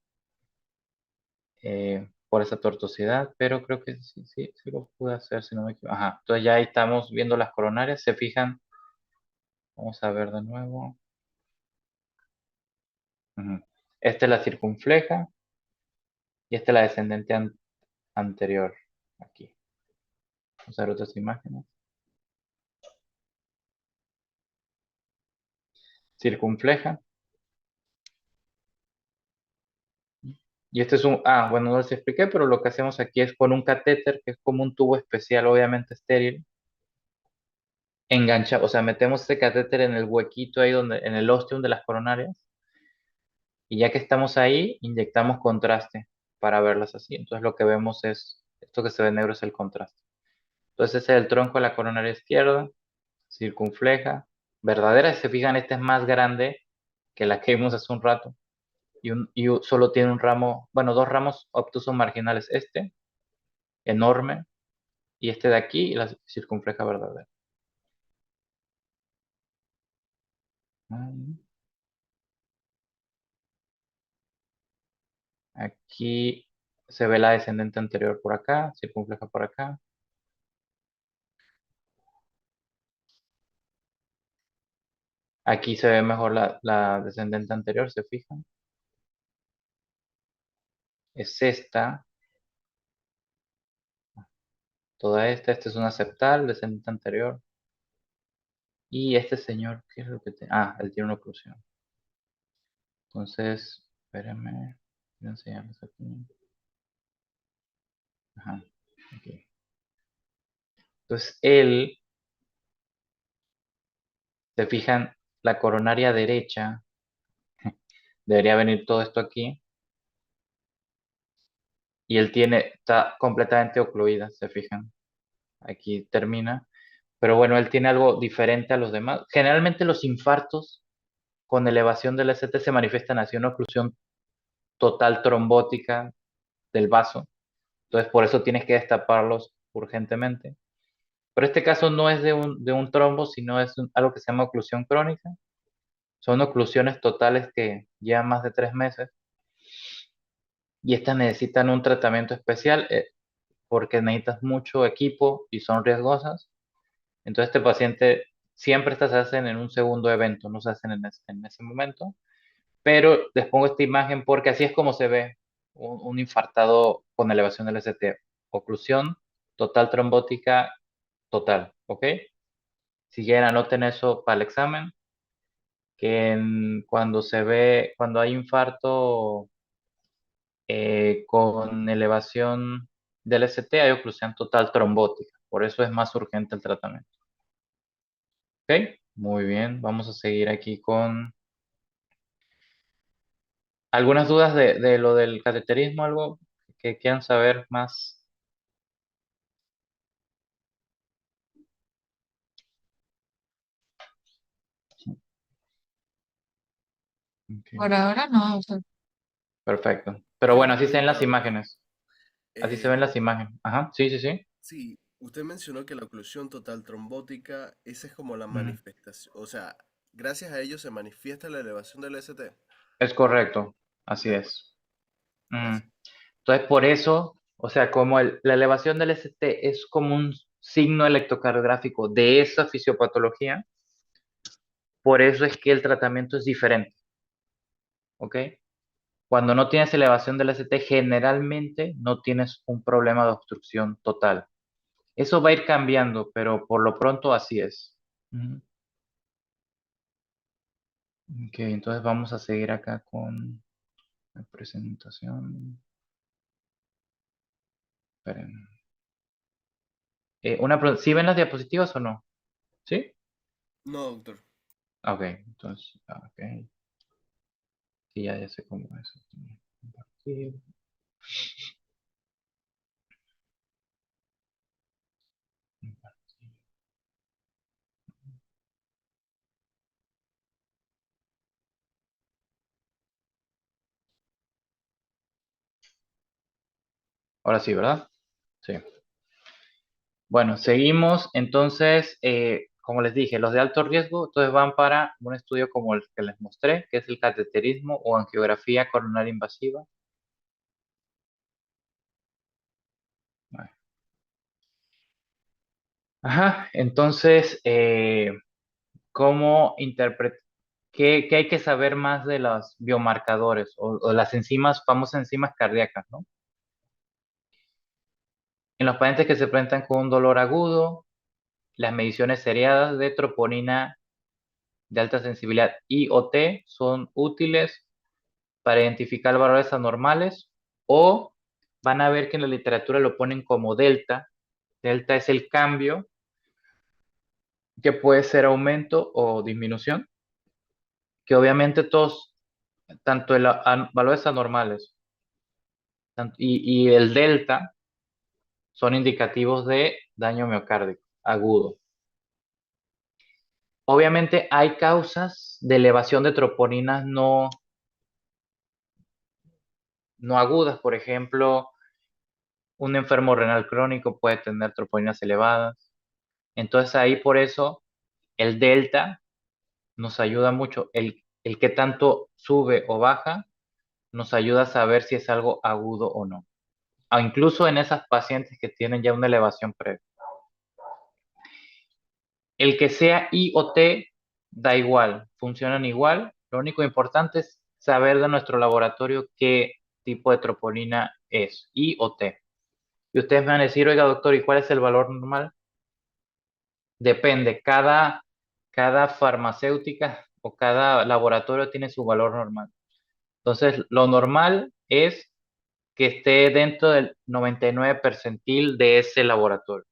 por esa tortuosidad, pero creo que sí lo pude hacer, si no me equivoco. Ajá, entonces ya ahí estamos viendo las coronarias. Se fijan, vamos a ver de nuevo. Ujú. Esta es la circunfleja y esta es la descendente anterior. Aquí. Vamos a ver otras imágenes. Circunfleja. Y este es bueno, no les expliqué, pero lo que hacemos aquí es con un catéter, que es como un tubo especial, obviamente estéril, engancha, o sea, metemos este catéter en el huequito ahí donde, en el ostium de las coronarias, y ya que estamos ahí, inyectamos contraste para verlas así. Entonces lo que vemos es, esto que se ve negro es el contraste. Entonces ese es el tronco de la coronaria izquierda, circunfleja, verdadera. Si se fijan, esta es más grande que la que vimos hace un rato. Solo tiene un ramo, bueno, dos ramos obtusos marginales. Este, enorme, y este de aquí, y la circunfleja verdadera. Aquí se ve la descendente anterior por acá, circunfleja por acá. Aquí se ve mejor la descendente anterior, ¿se fijan? Es esta, toda esta es una septal, descendente anterior. Y este señor, ¿qué es lo que tiene? Él tiene una oclusión. Entonces, espérenme, voy a enseñarles aquí. Ajá, aquí. Entonces, se fijan, la coronaria derecha, debería venir todo esto aquí, y él está completamente ocluida, se fijan. Aquí termina. Pero bueno, él tiene algo diferente a los demás. Generalmente los infartos con elevación del ST se manifiestan así, una oclusión total trombótica del vaso. Entonces, por eso tienes que destaparlos urgentemente. Pero este caso no es de un trombo, sino es algo que se llama oclusión crónica. Son oclusiones totales que llevan más de 3 meses. Y estas necesitan un tratamiento especial porque necesitas mucho equipo y son riesgosas. Entonces, este paciente, siempre estas se hacen en un segundo evento, no se hacen en ese momento. Pero les pongo esta imagen porque así es como se ve un infartado con elevación del ST. Oclusión total trombótica total, ¿ok? Si quieren, anoten eso para el examen, que cuando hay infarto con elevación del ST, hay oclusión total trombótica. Por eso es más urgente el tratamiento. ¿Ok? Muy bien, vamos a seguir aquí con algunas dudas de lo del cateterismo, algo que quieran saber más. Ok, Por ahora no, o sea, perfecto. Pero Tengo bueno, una así se ven pregunta, las doctor. imágenes. Así se Eh, ven las imágenes. Ajá, sí, sí, sí. sí, usted mencionó que la oclusión total trombótica, esa es como la Ujú. manifestación, o sea, gracias a ello se manifiesta la elevación del ST. Es correcto, así De acuerdo, es. Ujú. gracias. Entonces, por eso, o sea, como la elevación del ST es como un signo electrocardiográfico de esa fisiopatología, por eso es que el tratamiento es diferente, ¿ok? Cuando no tienes elevación del ST, generalmente no tienes un problema de obstrucción total. Eso va a ir cambiando, pero por lo pronto así es. Ujú. Ok, entonces vamos a seguir acá con la presentación. Esperen. ¿Sí ven las diapositivas o no? ¿Sí? No, doctor. Ok, entonces, ok. Sí, ya sé cómo es. Compartir. Compartir. Ahora sí, ¿verdad? Sí. Bueno, seguimos. Entonces, como les dije, los de alto riesgo, entonces van para un estudio como el que les mostré, que es el cateterismo o angiografía coronaria invasiva. Vale. Ajá, entonces, ¿cómo interpretar? ¿Qué hay que saber más de los biomarcadores o las enzimas, famosas enzimas cardíacas, ¿no? En los pacientes que se presentan con un dolor agudo, las mediciones seriadas de troponina de alta sensibilidad I o T son útiles para identificar valores anormales o van a ver que en la literatura lo ponen como delta. Delta es el cambio que puede ser aumento o disminución, que obviamente todos, tanto valores anormales y el delta son indicativos de daño miocárdico agudo. Obviamente hay causas de elevación de troponinas no agudas, por ejemplo, un enfermo renal crónico puede tener troponinas elevadas. Entonces ahí por eso el delta nos ayuda mucho. El que tanto sube o baja nos ayuda a saber si es algo agudo o no. O incluso en esas pacientes que tienen ya una elevación previa. El que sea I o T da igual, funcionan igual. Lo único importante es saber de nuestro laboratorio qué tipo de troponina es, I o T. Y ustedes me van a decir, oiga doctor, ¿y cuál es el valor normal? Depende, cada farmacéutica o cada laboratorio tiene su valor normal. Entonces, lo normal es que esté dentro del 99 percentil de ese laboratorio.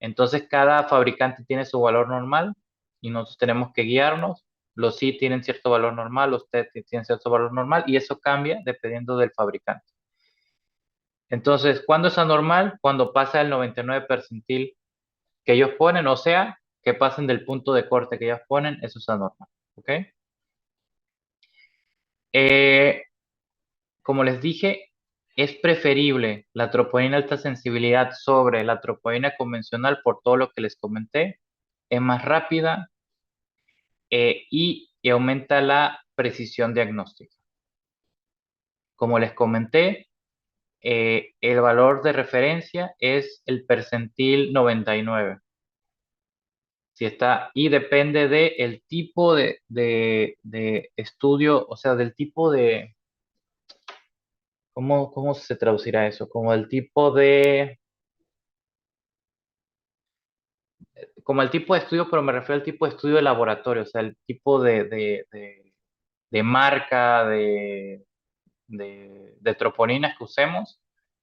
Entonces, cada fabricante tiene su valor normal y nosotros tenemos que guiarnos. Los sí tienen cierto valor normal, los T tienen cierto valor normal y eso cambia dependiendo del fabricante. Entonces, ¿cuándo es anormal? Cuando pasa el 99 percentil que ellos ponen, o sea, que pasen del punto de corte que ellos ponen, eso es anormal. ¿Ok? Como les dije, es preferible la troponina alta sensibilidad sobre la troponina convencional por todo lo que les comenté. Es más rápida y aumenta la precisión diagnóstica. Como les comenté, el valor de referencia es el percentil 99. Si está, y depende del tipo de estudio, o sea, del tipo de, ¿cómo se traducirá eso? Como el tipo de, como el tipo de estudio, pero me refiero al tipo de estudio de laboratorio, o sea, el tipo de marca, de troponinas que usemos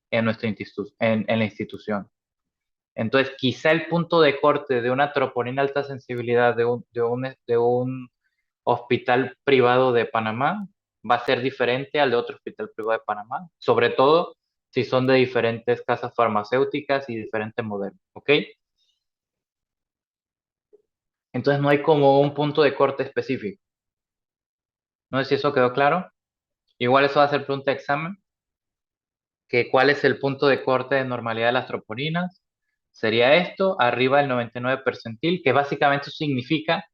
en, en la institución. Entonces, quizá el punto de corte de una troponina alta sensibilidad de un hospital privado de Panamá va a ser diferente al de otro hospital privado de Panamá, sobre todo si son de diferentes casas farmacéuticas y diferentes modelos, ¿ok? Entonces no hay como un punto de corte específico. No sé si eso quedó claro. Igual eso va a ser pregunta de examen, que cuál es el punto de corte de normalidad de las troponinas. Sería esto, arriba del 99 percentil, que básicamente eso significa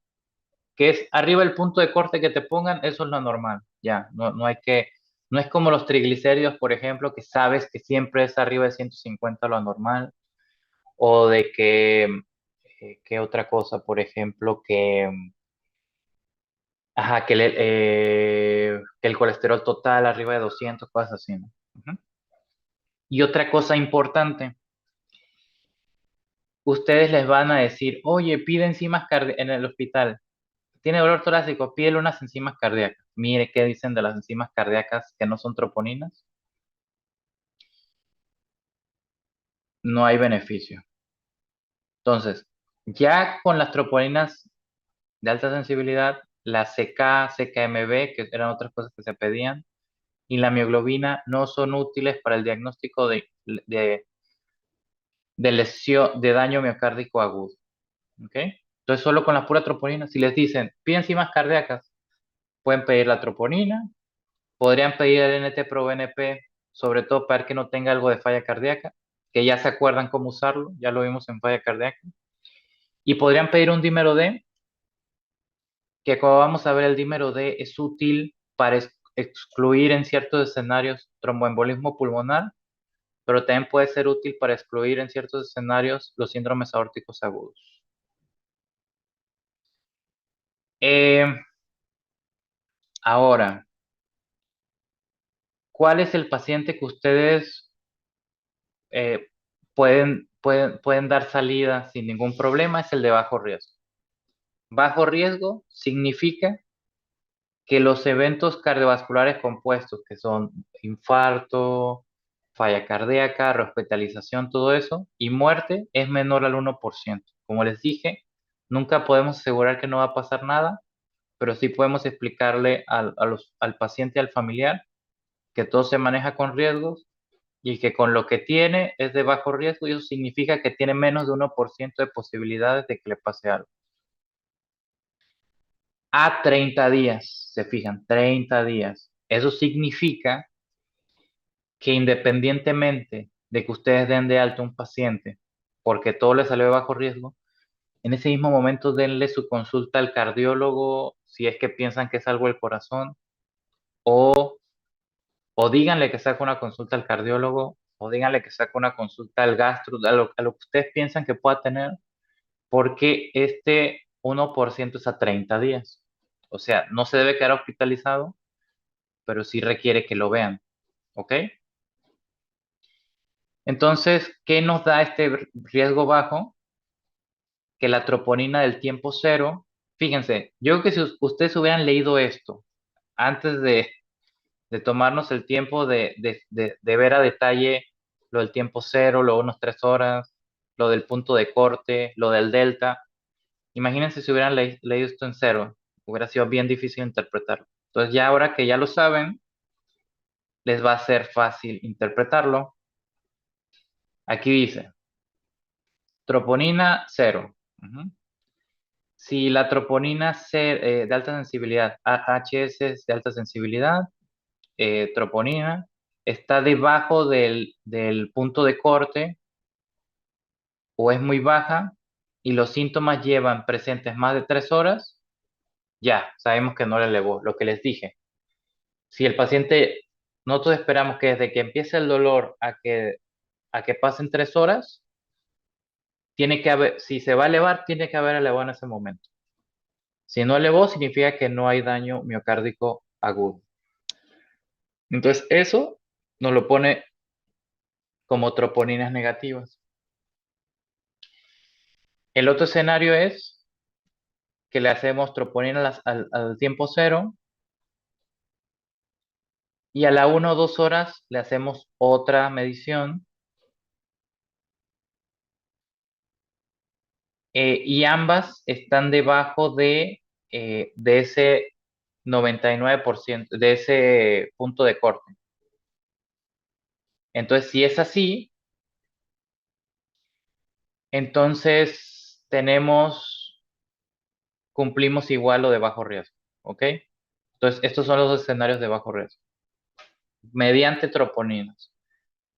que es arriba el punto de corte que te pongan, eso es lo normal. Ya, no hay que, no es como los triglicéridos, por ejemplo, que sabes que siempre es arriba de 150 lo normal, o de que otra cosa, por ejemplo, ajá, que el colesterol total arriba de 200, cosas así, ¿no? Ujú. Y otra cosa importante, ustedes les van a decir, oye, pide enzimas en el hospital, tiene dolor torácico, pídele unas enzimas cardíacas. Mire qué dicen de las enzimas cardíacas que no son troponinas. No hay beneficio. Entonces, ya con las troponinas de alta sensibilidad, la CK, CKMB, que eran otras cosas que se pedían, y la mioglobina no son útiles para el diagnóstico de lesión, de daño miocárdico agudo. ¿Ok? Entonces, solo con la pura troponina, si les dicen, piden enzimas cardíacas, pueden pedir la troponina, podrían pedir el NT-proBNP, sobre todo para que no tenga algo de falla cardíaca, que ya se acuerdan cómo usarlo, ya lo vimos en falla cardíaca. Y podrían pedir un dímero D, que como vamos a ver, el dímero D es útil para excluir en ciertos escenarios tromboembolismo pulmonar, pero también puede ser útil para excluir en ciertos escenarios los síndromes aórticos agudos. Ahora, ¿cuál es el paciente que ustedes pueden dar salida sin ningún problema? Es el de bajo riesgo. Bajo riesgo significa que los eventos cardiovasculares compuestos, que son infarto, falla cardíaca, hospitalización, todo eso, y muerte, es menor al 1%. Como les dije, nunca podemos asegurar que no va a pasar nada, pero sí podemos explicarle al paciente y al familiar que todo se maneja con riesgos y que con lo que tiene es de bajo riesgo y eso significa que tiene menos de 1% de posibilidades de que le pase algo. A 30 días, se fijan, 30 días. Eso significa que independientemente de que ustedes den de alta a un paciente porque todo le salió de bajo riesgo, en ese mismo momento denle su consulta al cardiólogo si es que piensan que es algo del corazón o, o díganle que saque una consulta al cardiólogo o díganle que saque una consulta al gastro, a lo que ustedes piensan que pueda tener, porque este 1% es a 30 días. O sea, no se debe quedar hospitalizado, pero sí requiere que lo vean. ¿Ok? Entonces, ¿qué nos da este riesgo bajo? Que la troponina del tiempo cero, fíjense, yo creo que si ustedes hubieran leído esto antes de tomarnos el tiempo de ver a detalle lo del tiempo cero, lo de unos 3 horas, lo del punto de corte, lo del delta, imagínense si hubieran leído esto en cero, hubiera sido bien difícil interpretarlo. Entonces ya ahora que ya lo saben, les va a ser fácil interpretarlo. Aquí dice, troponina 0. Si la troponina de alta sensibilidad, AHS es de alta sensibilidad, troponina, está debajo del punto de corte o es muy baja y los síntomas llevan presentes más de 3 horas, ya, sabemos que no le elevó, lo que les dije. Si el paciente, nosotros esperamos que desde que empiece el dolor a que pasen 3 horas, tiene que haber, si se va a elevar, tiene que haber elevado en ese momento. Si no elevó, significa que no hay daño miocárdico agudo. Entonces, eso nos lo pone como troponinas negativas. El otro escenario es que le hacemos troponina al tiempo cero y a la 1 o 2 horas le hacemos otra medición y ambas están debajo de ese 99%, de ese punto de corte. Entonces, si es así, entonces cumplimos igual lo de bajo riesgo, ¿ok? Entonces, estos son los escenarios de bajo riesgo, mediante troponinas.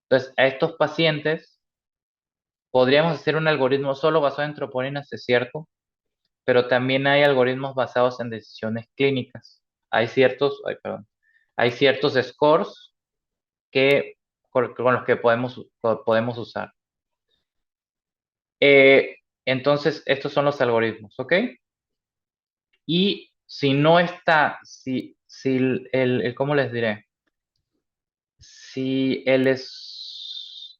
Entonces, a estos pacientes podríamos hacer un algoritmo solo basado en troponinas, es cierto, pero también hay algoritmos basados en decisiones clínicas. Hay ciertos scores con los que podemos usar. Entonces, estos son los algoritmos, ¿ok? Y si no está, ¿cómo les diré? Si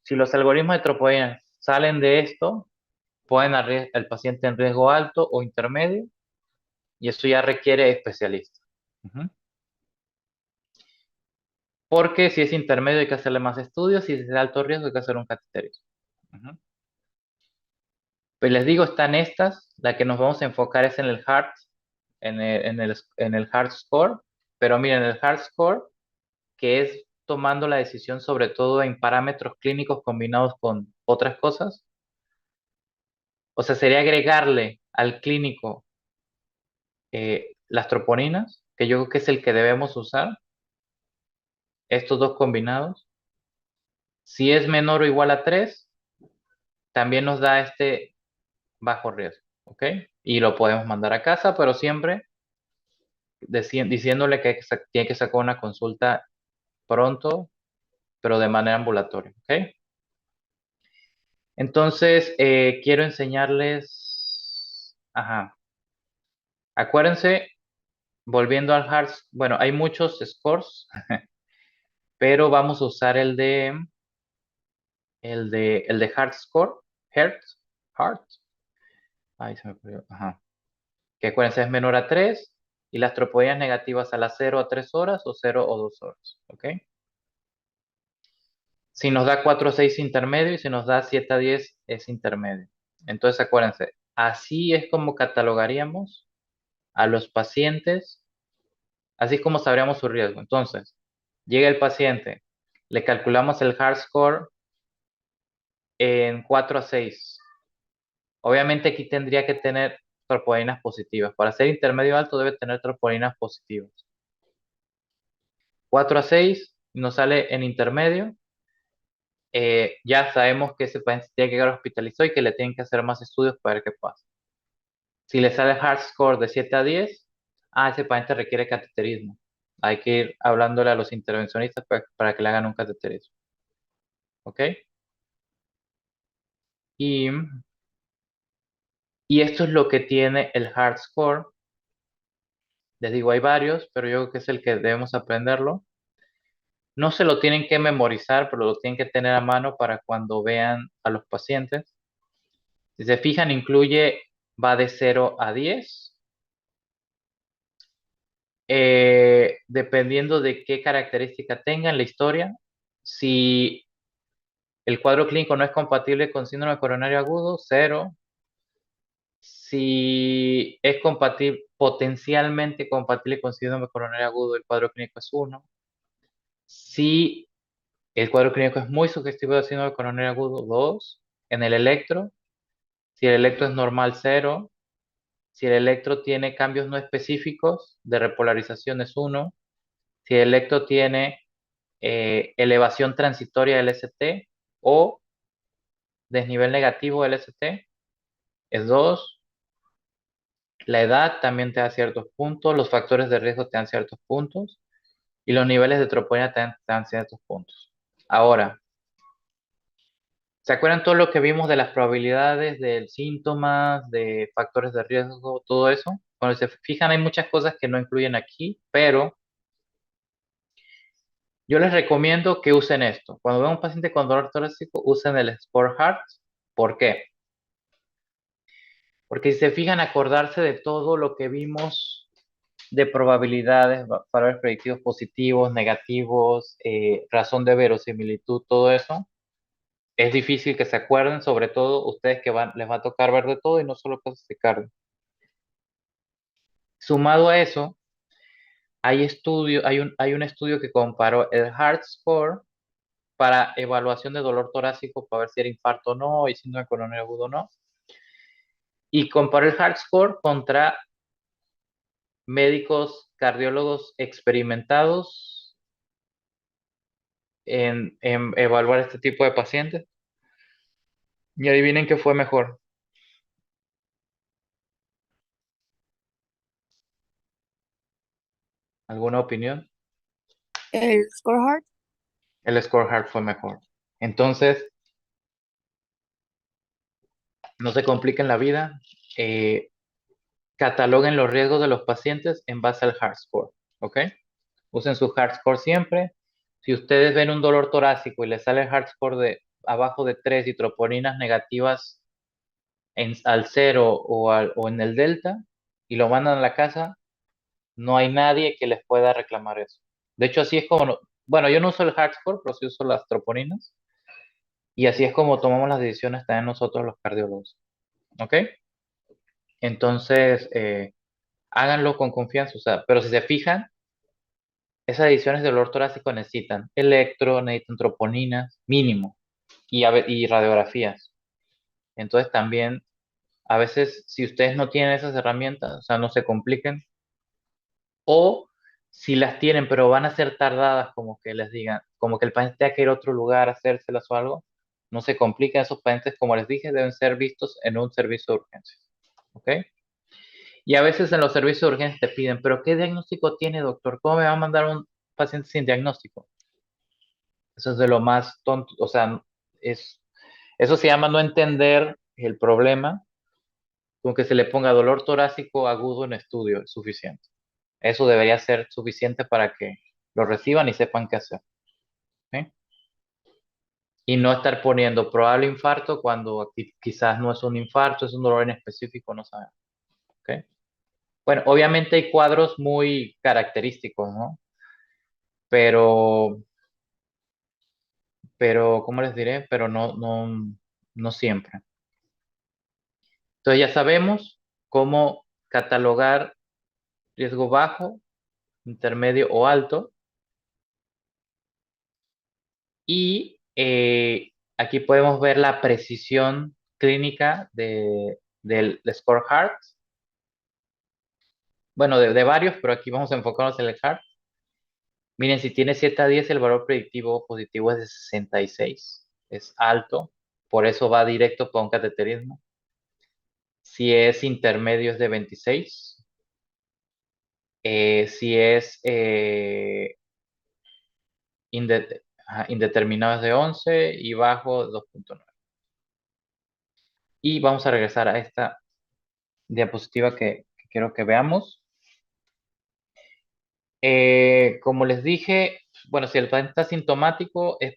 los algoritmos de troponina salen de esto, pueden al paciente en riesgo alto o intermedio, y eso ya requiere especialista. Porque si es intermedio hay que hacerle más estudios, si es de alto riesgo hay que hacer un cateterismo. Pues les digo, están estas, la que nos vamos a enfocar es en el HEART, en el HEART score, pero miren, el HEART score, que es tomando la decisión sobre todo en parámetros clínicos combinados con otras cosas, o sea, sería agregarle al clínico las troponinas, que yo creo que es el que debemos usar, estos dos combinados. Si es menor o igual a 3, también nos da este bajo riesgo, ¿ok? Y lo podemos mandar a casa, pero siempre diciéndole que tiene que sacar una consulta pronto, pero de manera ambulatoria, ¿ok? Entonces, quiero enseñarles, acuérdense, volviendo al HEART, bueno, hay muchos scores, pero vamos a usar el de HEART score, HEART, ahí se me ocurrió, que acuérdense es menor a 3, y las troponinas negativas a las 0 a 3 horas o 0 o 2 horas. ¿Ok? Si nos da 4 a 6 intermedio y si nos da 7 a 10 es intermedio. Entonces acuérdense, así es como catalogaríamos a los pacientes, así es como sabríamos su riesgo. Entonces, llega el paciente, le calculamos el hard score en 4 a 6. Obviamente aquí tendría que tener troponinas positivas. Para ser intermedio alto debe tener troponinas positivas. 4 a 6 nos sale en intermedio. Ya sabemos que ese paciente tiene que quedar hospitalizado y que le tienen que hacer más estudios para ver qué pasa. Si le sale hard score de 7 a 10, ese paciente requiere cateterismo. Hay que ir hablándole a los intervencionistas para que le hagan un cateterismo. ¿Ok? Y esto es lo que tiene el hard score. Les digo, hay varios, pero yo creo que es el que debemos aprenderlo. No se lo tienen que memorizar, pero lo tienen que tener a mano para cuando vean a los pacientes. Si se fijan, va de 0 a 10. Dependiendo de qué característica tenga en la historia, si el cuadro clínico no es compatible con síndrome coronario agudo, 0. Si es potencialmente compatible con síndrome coronario agudo, el cuadro clínico es 1. Si el cuadro clínico es muy sugestivo de síndrome coronario agudo, 2. En el electro, si el electro es normal, 0. Si el electro tiene cambios no específicos de repolarización, es 1. Si el electro tiene elevación transitoria del ST o desnivel negativo del ST, es 2. La edad también te da ciertos puntos, los factores de riesgo te dan ciertos puntos y los niveles de troponina te dan ciertos puntos. Ahora, ¿se acuerdan todo lo que vimos de las probabilidades, de síntomas, de factores de riesgo, todo eso? Cuando se fijan, hay muchas cosas que no incluyen aquí, pero yo les recomiendo que usen esto. Cuando vean un paciente con dolor torácico, usen el Score Heart. ¿Por qué? Porque si se fijan, acordarse de todo lo que vimos de probabilidades, valores predictivos positivos, negativos, razón de verosimilitud, todo eso, es difícil que se acuerden, sobre todo ustedes que les va a tocar ver de todo y no solo cosas de cardio. Sumado a eso, hay un estudio que comparó el Heart Score para evaluación de dolor torácico para ver si era infarto o no y síndrome coronario agudo o no. Y comparó el Heart Score contra médicos cardiólogos experimentados en evaluar este tipo de pacientes. Y adivinen qué fue mejor. ¿Alguna opinión? El Score Heart. El Score Heart fue mejor. Entonces, no se compliquen la vida. Cataloguen los riesgos de los pacientes en base al Heart Score. ¿Ok? Usen su Heart Score siempre. Si ustedes ven un dolor torácico y les sale el Heart Score de abajo de 3 y troponinas negativas al 0 o en el delta y lo mandan a la casa, no hay nadie que les pueda reclamar eso. De hecho, así es como, bueno, yo no uso el Heart Score, pero sí uso las troponinas. Y así es como tomamos las decisiones también nosotros los cardiólogos. ¿Ok? Entonces, háganlo con confianza. O sea, pero si se fijan, esas decisiones de dolor torácico necesitan electro, necesitan troponinas, mínimo, y radiografías. Entonces también, a veces, si ustedes no tienen esas herramientas, o sea, no se compliquen. O si las tienen, pero van a ser tardadas, como que les digan, como que el paciente tenga que ir a otro lugar a hacérselas o algo, no se compliquen. Esos pacientes, como les dije, deben ser vistos en un servicio de urgencias. ¿Ok? Y a veces en los servicios de urgencias te piden, ¿pero qué diagnóstico tiene, doctor? ¿Cómo me va a mandar un paciente sin diagnóstico? Eso es de lo más tonto, o sea, eso se llama no entender el problema, con que se le ponga dolor torácico agudo en estudio, es suficiente. Eso debería ser suficiente para que lo reciban y sepan qué hacer. ¿Sí? Y no estar poniendo probable infarto cuando quizás no es un infarto, es un dolor en específico, no sabemos. ¿Ok? Bueno, obviamente hay cuadros muy característicos, ¿no? Pero, ¿cómo les diré? Pero no siempre. Entonces ya sabemos cómo catalogar riesgo bajo, intermedio o alto. Y aquí podemos ver la precisión clínica del Score Heart. Bueno, de varios, pero aquí vamos a enfocarnos en el Heart. Miren, si tiene 7 a 10, el valor predictivo positivo es de 66. Es alto, por eso va directo para un cateterismo. Si es intermedio es de 26. Si es indeterminado es de 11 y bajo 2.9. Y vamos a regresar a esta diapositiva que quiero que veamos. Como les dije, bueno, si el paciente está sintomático, es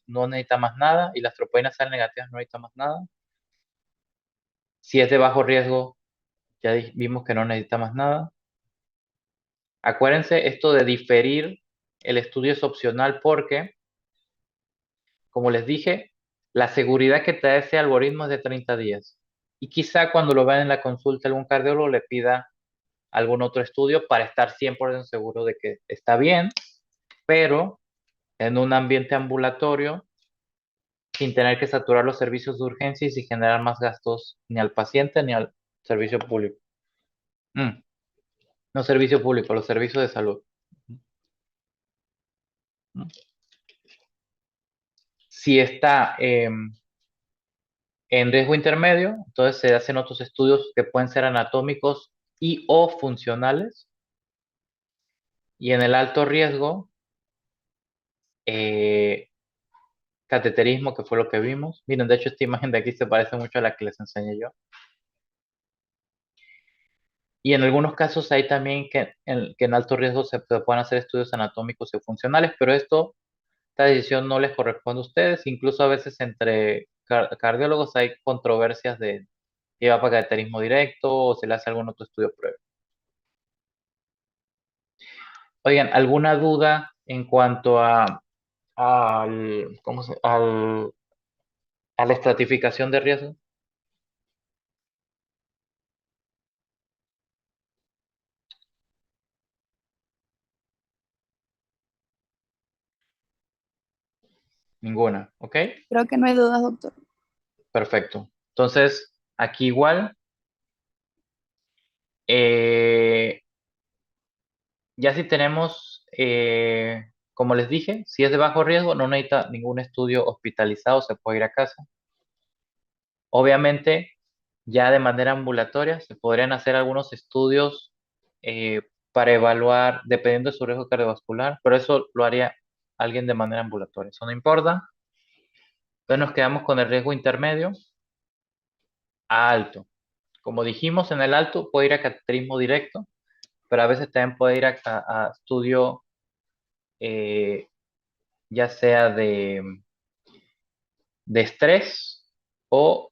no necesita más nada, y las troponías salen negativas, no necesita más nada. Si es de bajo riesgo, ya vimos que no necesita más nada. Acuérdense, esto de diferir el estudio es opcional porque, como les dije, la seguridad que te da ese algoritmo es de 30 días. Y quizá cuando lo vean en la consulta algún cardiólogo le pida algún otro estudio para estar 100% seguro de que está bien, pero en un ambiente ambulatorio, sin tener que saturar los servicios de urgencia y sin generar más gastos ni al paciente ni al servicio público. No servicio público, los servicios de salud. Si está en riesgo intermedio, entonces se hacen otros estudios que pueden ser anatómicos y o funcionales. Y en el alto riesgo, cateterismo, que fue lo que vimos. Miren, de hecho esta imagen de aquí se parece mucho a la que les enseñé yo. Y en algunos casos hay también que en alto riesgo se pueden hacer estudios anatómicos y funcionales, pero esta decisión no les corresponde a ustedes. Incluso a veces entre cardiólogos hay controversias de si va para cateterismo directo o se le hace algún otro estudio previo. Oigan, ¿alguna duda en cuanto a la estratificación de riesgo? Ninguna, ¿ok? Creo que no hay dudas, doctor. Perfecto. Entonces, aquí igual, ya si tenemos, como les dije, si es de bajo riesgo, no necesita ningún estudio hospitalizado, se puede ir a casa. Obviamente, ya de manera ambulatoria, se podrían hacer algunos estudios para evaluar, dependiendo de su riesgo cardiovascular, pero eso lo haría alguien de manera ambulatoria. Eso no importa. Entonces nos quedamos con el riesgo intermedio a alto. Como dijimos, en el alto puede ir a cateterismo directo, pero a veces también puede ir a estudio, ya sea de estrés o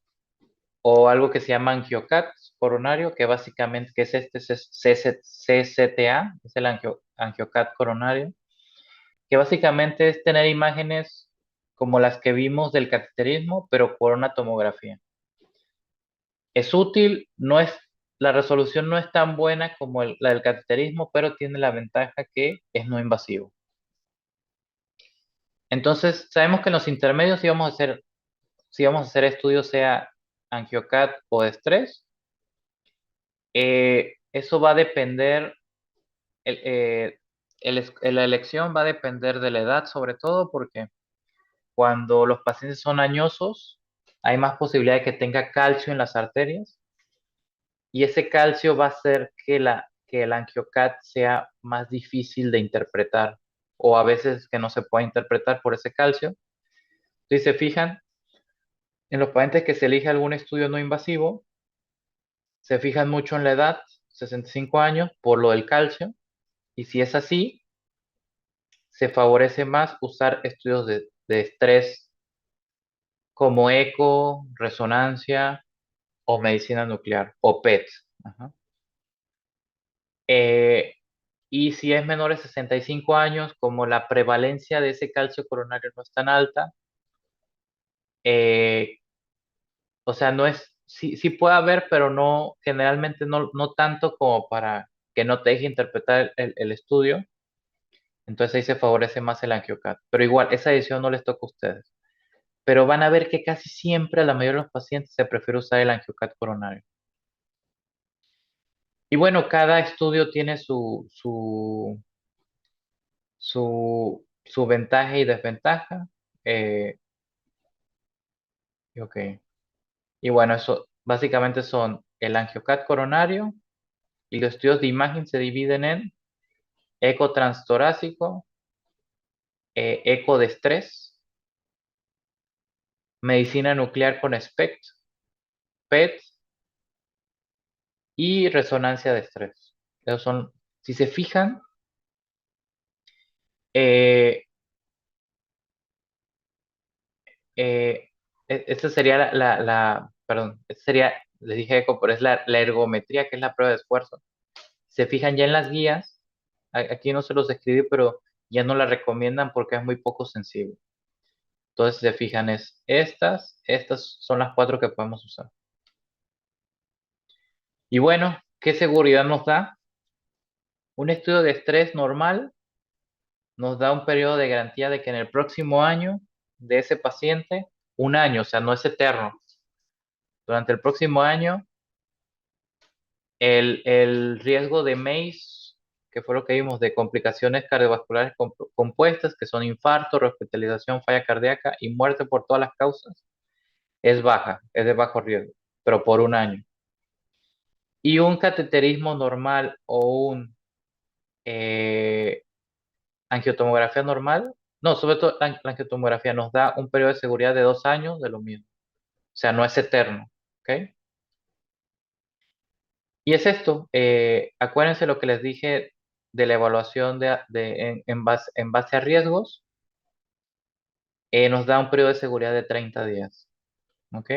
algo que se llama angiocat coronario, que básicamente que es CCTA, es el angiocat coronario, que básicamente es tener imágenes como las que vimos del cateterismo, pero por una tomografía. Es útil, la resolución no es tan buena como la del cateterismo, pero tiene la ventaja que es no invasivo. Entonces, sabemos que en los intermedios si vamos a hacer estudios sea angiocat o de estrés. Eso va a depender, la elección va a depender de la edad, sobre todo porque cuando los pacientes son añosos, hay más posibilidad de que tenga calcio en las arterias y ese calcio va a hacer que el angiocat sea más difícil de interpretar o a veces que no se pueda interpretar por ese calcio. Si se fijan, en los pacientes que se elige algún estudio no invasivo, se fijan mucho en la edad, 65 años, por lo del calcio, y si es así, se favorece más usar estudios de estrés como eco, resonancia o medicina nuclear o PET. Ajá. Eh, y si es menor de 65 años, como la prevalencia de ese calcio coronario no es tan alta, eh, o sea, no es, sí, sí puede haber, pero no, generalmente no tanto como para que no te deje interpretar el estudio. Entonces ahí se favorece más el angiocat. Pero igual, esa decisión no les toca a ustedes. Pero van a ver que casi siempre a la mayoría de los pacientes se prefiere usar el angiocat coronario. Y bueno, cada estudio tiene su ventaja y desventaja. Ok. Y bueno, eso básicamente son el angiocat coronario y los estudios de imagen se dividen en eco transtorácico, eco de estrés, medicina nuclear con SPECT, PET y resonancia de estrés. Esos son, si se fijan, eh, esta sería perdón, esta sería, les dije eco, pero es la ergometría, que es la prueba de esfuerzo. Se fijan ya en las guías, aquí no se los escribí, pero ya no la recomiendan porque es muy poco sensible. Entonces, si se fijan, estas son las 4 que podemos usar. Y bueno, ¿qué seguridad nos da? Un estudio de estrés normal nos da un periodo de garantía de que en el próximo año de ese paciente, un año, o sea, no es eterno, durante el próximo año, el riesgo de MACE, que fue lo que vimos, de complicaciones cardiovasculares compuestas, que son infarto, rehospitalización, falla cardíaca y muerte por todas las causas, es baja, es de bajo riesgo, pero por un año. Y un cateterismo normal o un angiotomografía normal, no, sobre todo la angiotomografía nos da un periodo de seguridad de 2 años de lo mismo. O sea, no es eterno. ¿Ok? Y es esto. Acuérdense lo que les dije de la evaluación en base a riesgos. Nos da un periodo de seguridad de 30 días. ¿Ok?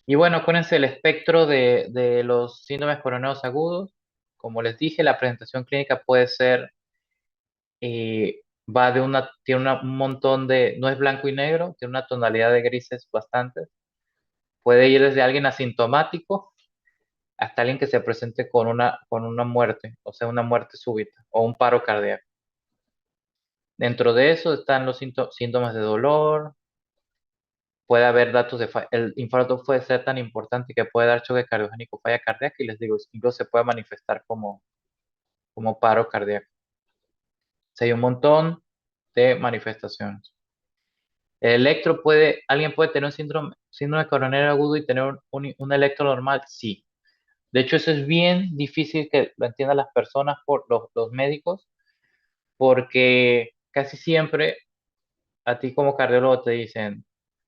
Y bueno, acuérdense el espectro de los síndromes coronarios agudos. Como les dije, la presentación clínica puede ser, tiene un montón de, no es blanco y negro, tiene una tonalidad de grises bastante. Puede ir desde alguien asintomático hasta alguien que se presente con una muerte, o sea, una muerte súbita o un paro cardíaco. Dentro de eso están los síntomas de dolor, puede haber datos el infarto puede ser tan importante que puede dar choque cardiogénico, falla cardíaca, y les digo, incluso se puede manifestar como paro cardíaco. O sea, hay un montón de manifestaciones. Alguien puede tener un síndrome coronario agudo y tener un electro normal, sí. De hecho, eso es bien difícil que lo entiendan las personas, por los médicos, porque casi siempre a ti como cardiólogo te dicen,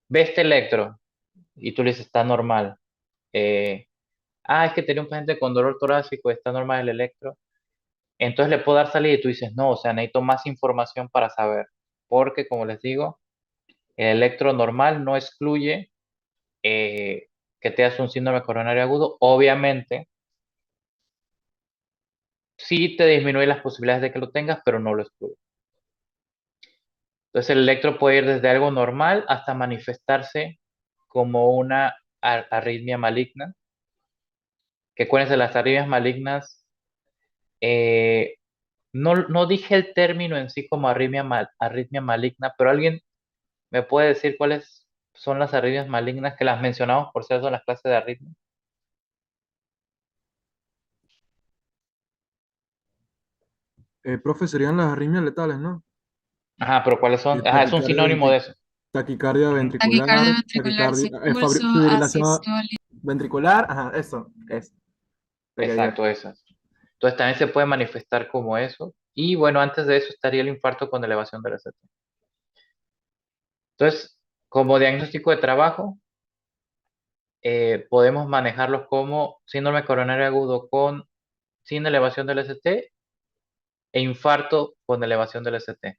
ve este electro, y tú le dices, está normal. Eh, es que tenía un paciente con dolor torácico, está normal el electro. Entonces le puedo dar salida y tú dices, no, o sea, necesito más información para saber, porque como les digo, el electro normal no excluye que te hagas un síndrome coronario agudo. Obviamente, sí te disminuye las posibilidades de que lo tengas, pero no lo excluye. Entonces el electro puede ir desde algo normal hasta manifestarse como una arritmia maligna. Que acuérdense, las arritmias malignas, eh, no dije el término en sí como arritmia maligna, pero alguien me puede decir cuáles son las arritmias malignas que las mencionamos por cierto en las clases de arritmia. Profe, serían las arritmias letales, ¿no? Ajá, pero ¿cuáles son? Ajá, es un Taquicardia, sinónimo de eso. taquicardia Ujú. Taquicardia ventricular, ventricular sin pulso, fibrilación asistole. ventricular, ajá, eso, es. Exacto, esas. Entonces también se puede manifestar como eso. Y bueno, antes de eso estaría el infarto con elevación del ST. Entonces, como diagnóstico de trabajo, podemos manejarlos como síndrome coronario agudo sin elevación del ST e infarto con elevación del ST.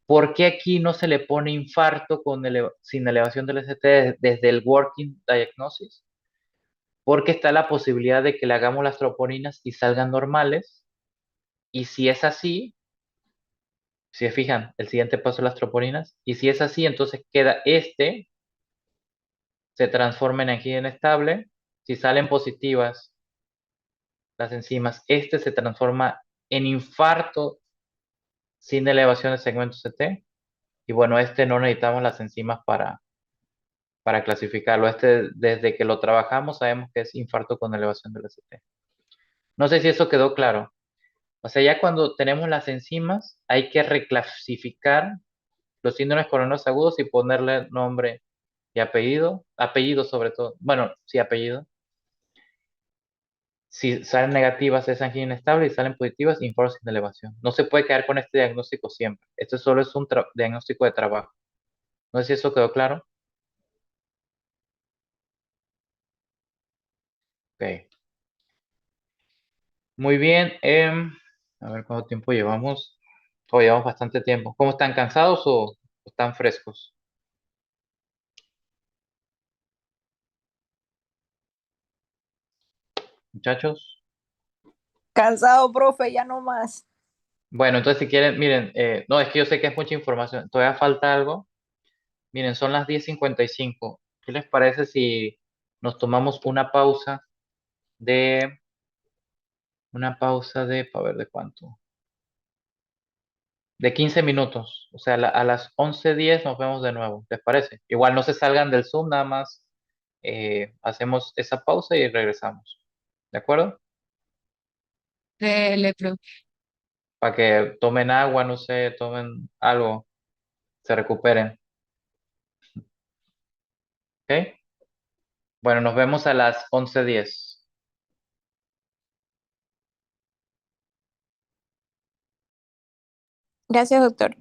¿Por qué aquí no se le pone infarto sin elevación del ST desde el working diagnosis? porque está la posibilidad de que le hagamos las troponinas y salgan normales. Y si es así, si se fijan, el siguiente paso es las troponinas. Y si es así, entonces queda se transforma en angina inestable. Si salen positivas las enzimas, se transforma en infarto sin elevación de segmento CT. Y bueno, no necesitamos las enzimas para clasificarlo. Desde que lo trabajamos, sabemos que es infarto con elevación del ST. No sé si eso quedó claro. O sea, ya cuando tenemos las enzimas, hay que reclasificar los síndromes coronados agudos y ponerle nombre y apellido sobre todo. Bueno, sí, apellido. Si salen negativas es angina inestable y salen positivas, infarto sin elevación. No se puede quedar con este diagnóstico siempre. Esto solo es un diagnóstico de trabajo. No sé si eso quedó claro. Ok. Muy bien. A ver cuánto tiempo llevamos. Oh, llevamos bastante tiempo. ¿Cómo están cansados o están frescos? Muchachos. Cansado, profe, ya no más. Bueno, entonces si quieren, miren, no, es que yo sé que es mucha información. Todavía falta algo. Miren, son las 10:55. ¿Qué les parece si nos tomamos a ver, ¿de cuánto? De 15 minutos. O sea, a las 11:10 nos vemos de nuevo. ¿Les parece? Igual no se salgan del Zoom, nada más hacemos esa pausa y regresamos. ¿De acuerdo? Dele, profe. Para que tomen agua, no sé, tomen algo, se recuperen. ¿Ok? Bueno, nos vemos a las 11:10. Gracias, doctor.